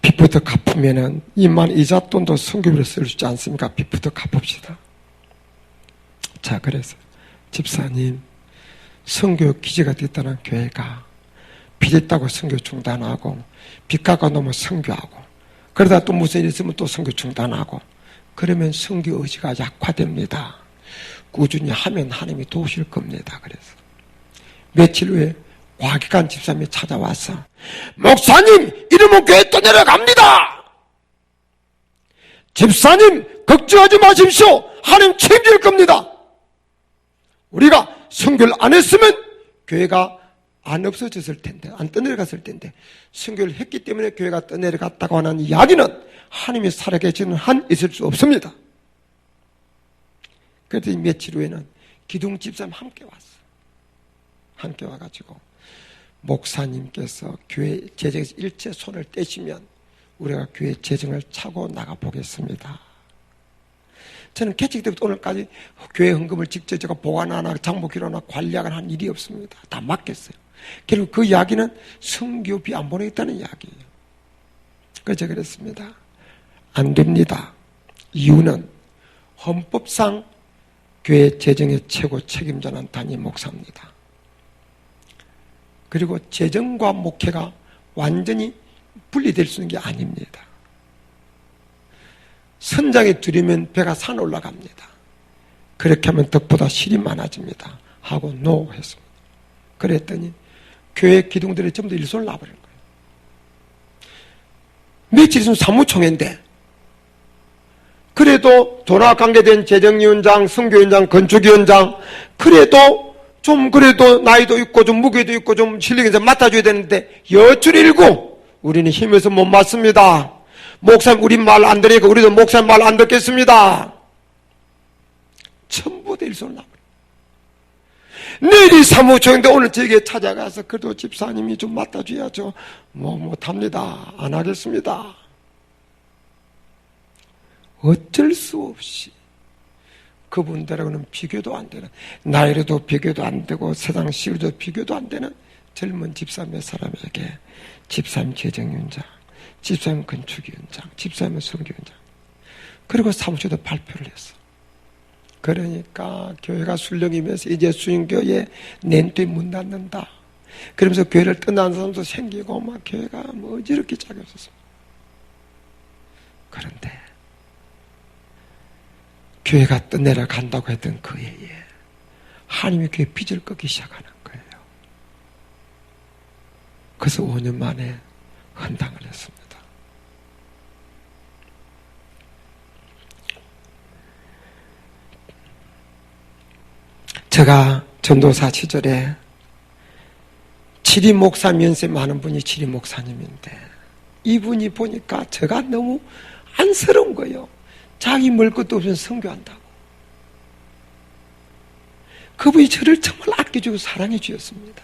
빚부터 갚으면은 이만 이자 돈도 성교비로 쓸 수 있지 않습니까? 빚부터 갚읍시다. 자, 그래서 집사님 성교 기재가 됐다는 교회가 빚 있다고 성교 중단하고 빚 갚아 놓으면 성교하고 그러다 또 무슨 일 있으면 또 성교 중단하고 그러면 성교 의지가 약화됩니다. 꾸준히 하면 하나님이 도우실 겁니다. 그래서 며칠 후에 과기관 집사님이 찾아와서 목사님 이러면 교회 또 내려갑니다. 집사님 걱정하지 마십시오. 하나님 책임질 겁니다. 우리가 선교를 안 했으면 교회가 안 없어졌을 텐데 안 떠내려갔을 텐데 선교를 했기 때문에 교회가 떠내려갔다고 하는 이야기는 하나님이 살아계시는 한 있을 수 없습니다. 그랬더니 며칠 후에는 기둥 집사님 함께 왔어. 함께 와가지고 목사님께서 교회 재정에서 일체 손을 떼시면 우리가 교회 재정을 차고 나가 보겠습니다. 저는 개척 때부터 오늘까지 교회 헌금을 직접 제가 보관하나 장목기로나 관리하거나 한 일이 없습니다. 다 맡겼어요. 결국 그 이야기는 성교비 안 보내겠다는 이야기예요. 그래서 제가 그랬습니다. 안 됩니다. 이유는 헌법상 교회 재정의 최고 책임자는 담임 목사입니다. 그리고 재정과 목회가 완전히 분리될 수 있는 게 아닙니다. 선장이 두려면 배가 산 올라갑니다. 그렇게 하면 덕보다 실이 많아집니다. 하고 노 했습니다. 그랬더니 교회 기둥들이 전부 다 일손을 놔버린 거예요. 며칠 있으면 사무총회인데 그래도 돈과 관계된 재정위원장, 선교위원장, 건축위원장 그래도 나이도 있고 좀 무게도 있고 좀 실력이 좀 맡아줘야 되는데 여쭐 일고 우리는 힘에서 못 맡습니다. 목사님 우리 말 안 들으니까 우리도 목사님 말 안 듣겠습니다. 전부 다 일손을 나버려. 내일이 사무총인데 오늘 저에게 찾아가서 그래도 집사님이 좀 맡아줘야죠. 못합니다. 안 하겠습니다. 어쩔 수 없이 그분들하고는 비교도 안 되는, 나이로도 비교도 안 되고 세상 시로도 비교도 안 되는 젊은 집사 몇 사람에게 집사님 재정위원장, 집사님 건축위원장, 집사님 선교위원장, 그리고 사무실도 발표를 했어. 그러니까 교회가 술렁이면서 이제 수인교회 내년도에 문 닫는다. 그러면서 교회를 떠나는 사람도 생기고 막 교회가 뭐 어지럽게 짝이 없었습니다. 그런데 교회가 떠내려 간다고 했던 그 해에 하나님이 교회 빚을 꺾기 시작하는 거예요. 그래서 5년 만에 헌당을 했습니다. 제가 전도사 시절에 지리 목사님 연세 많은 분이 지리 목사님인데 이분이 보니까 제가 너무 안쓰러운 거예요. 자기 먹을 것도 없으면 선교한다고. 그분이 저를 정말 아껴주고 사랑해 주셨습니다.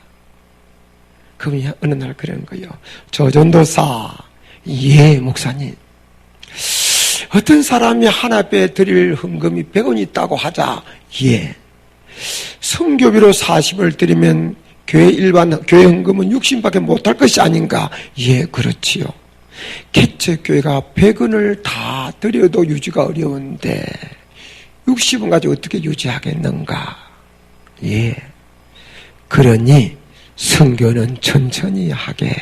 그분이 어느 날 그러는 거예요. 저 전도사, 예 목사님, 어떤 사람이 하나배 드릴 헌금이 100원이 있다고 하자. 예. 성교비로 40을 드리면 교회 헌금은 60밖에 못할 것이 아닌가? 예, 그렇지요. 개척교회가 100원을 다 드려도 유지가 어려운데 60원 가지고 어떻게 유지하겠는가? 예. 그러니 선교는 천천히 하게.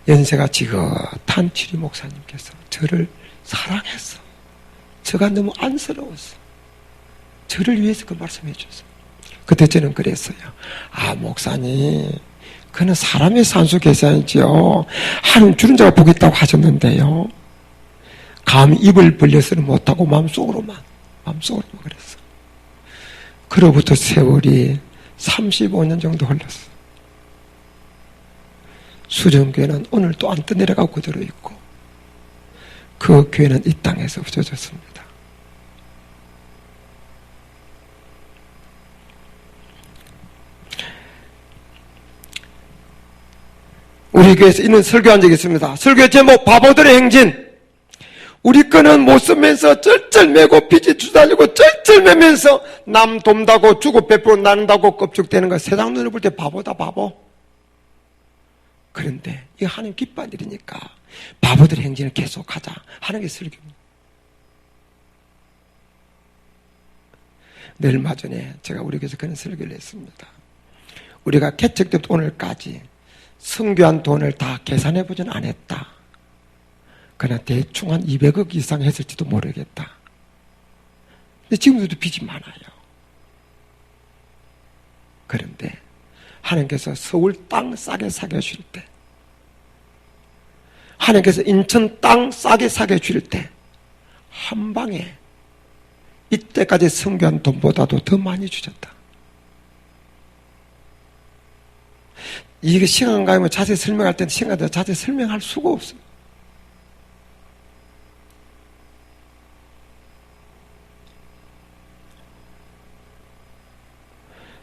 연세가 지긋한 지리 목사님께서 저를 사랑했어. 제가 너무 안쓰러웠어. 저를 위해서 그 말씀해 주셨어요. 그때 저는 그랬어요. 아, 목사님, 그는 사람의 산수 계산이지요. 하나님 주는 자가 복이 있다고 하셨는데요. 감히 입을 벌려서는 못하고 마음속으로만 그랬어. 그로부터 세월이 35년 정도 흘렀어. 수정교회는 오늘 또 안 떠내려가고 그대로 있고, 그 교회는 이 땅에서 없어졌습니다. 우리 교회에서 있는 설교한 적이 있습니다. 설교 제목 바보들의 행진. 우리 거는 못 쓰면서 쩔쩔매고 빚이 주달리고 쩔쩔매면서 남 돕다고 주고 베풀어 나눈다고 껍죽대는 거 세상 눈을 볼 때 바보다 바보. 그런데 이 하나님 기뻐한 일이니까 바보들의 행진을 계속하자 하는 게 설교입니다. 늘 얼마 전에 제가 우리 교회에서 그런 설교를 했습니다. 우리가 개척 때부터 오늘까지 선교한 돈을 다 계산해보지는 않았다. 그러나 대충 한 200억 이상 했을지도 모르겠다. 근데 지금도 빚이 많아요. 그런데 하나님께서 서울 땅 싸게 사게 주실 때, 하나님께서 인천 땅 싸게 사게 주실 때 한 방에 이때까지 선교한 돈보다도 더 많이 주셨다. 이게 시간 가면 자세히 설명할 때는 시간 가면 자세히 설명할 수가 없어요.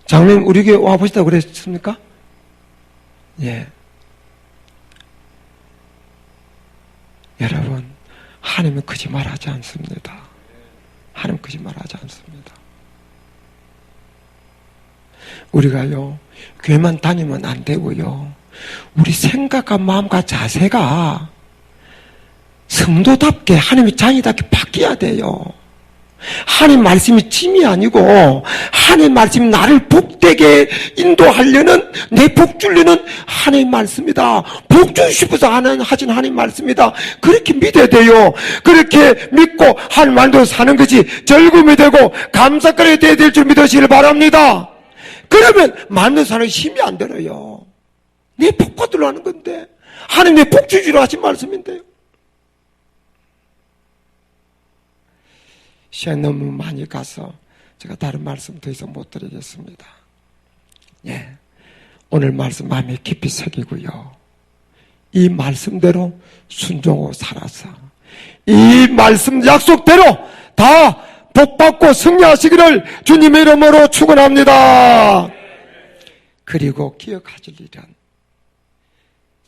장로님 우리 교회 와보시다고 그랬습니까? 예. 여러분, 하나님은 거짓말하지 않습니다. 하나님 거짓말하지 않습니다. 우리가요, 교회만 다니면 안 되고요, 우리 생각과 마음과 자세가 성도답게 하나님의 자녀답게 바뀌어야 돼요. 하나님 말씀이 짐이 아니고 하나님 말씀이 나를 복되게 인도하려는, 내 복 주려는 하나님 말씀이다. 복 주고 싶어서 하신 하나님 말씀이다. 그렇게 믿어야 돼요. 그렇게 믿고 하나님 말대로 사는 것이 즐거움이 되고 감사거리가 되어야 될 줄 믿으시길 바랍니다. 그러면 만든 사람이 힘이 안 들어요. 내 복 받으려 하는 건데, 하나님 내 복 주시러 하신 말씀인데요. 시간이 너무 많이 가서 제가 다른 말씀 더 이상 못 드리겠습니다. 예, 오늘 말씀 마음에 깊이 새기고요, 이 말씀대로 순종하고 살아서 이 말씀 약속대로 다 복받고 승리하시기를 주님의 이름으로 축원합니다. 그리고 기억하실 일은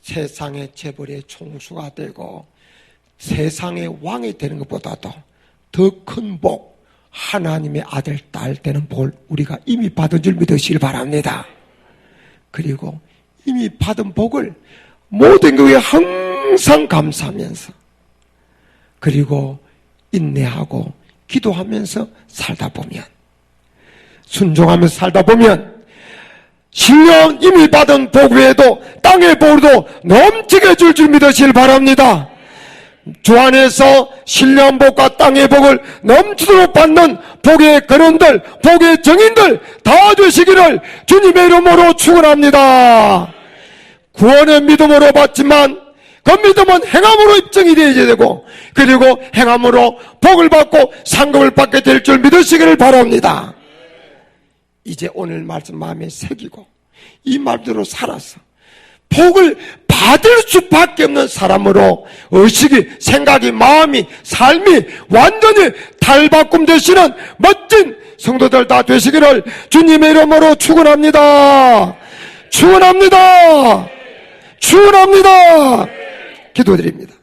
세상의 재벌의 총수가 되고 세상의 왕이 되는 것보다도 더 큰 복, 하나님의 아들, 딸 되는 복 우리가 이미 받은 줄 믿으시길 바랍니다. 그리고 이미 받은 복을 모든 것에 항상 감사하면서 그리고 인내하고 기도하면서 살다 보면 순종하면서 살다 보면 신령 이미 받은 복 외에도 땅의 복으로도 넘치게 줄 줄 믿으시길 바랍니다. 주 안에서 신령 복과 땅의 복을 넘치도록 받는 복의 근원들, 복의 정인들 다 주시기를 주님의 이름으로 축원합니다. 구원의 믿음으로 받지만 그 믿음은 행함으로 입증이 되어야 되고 그리고 행함으로 복을 받고 상급을 받게 될 줄 믿으시기를 바랍니다. 이제 오늘 말씀 마음에 새기고 이 말대로 살아서 복을 받을 수밖에 없는 사람으로 의식이, 생각이, 마음이, 삶이 완전히 탈바꿈 되시는 멋진 성도들 다 되시기를 주님의 이름으로 축원합니다. 축원합니다. 축원합니다. 기도드립니다.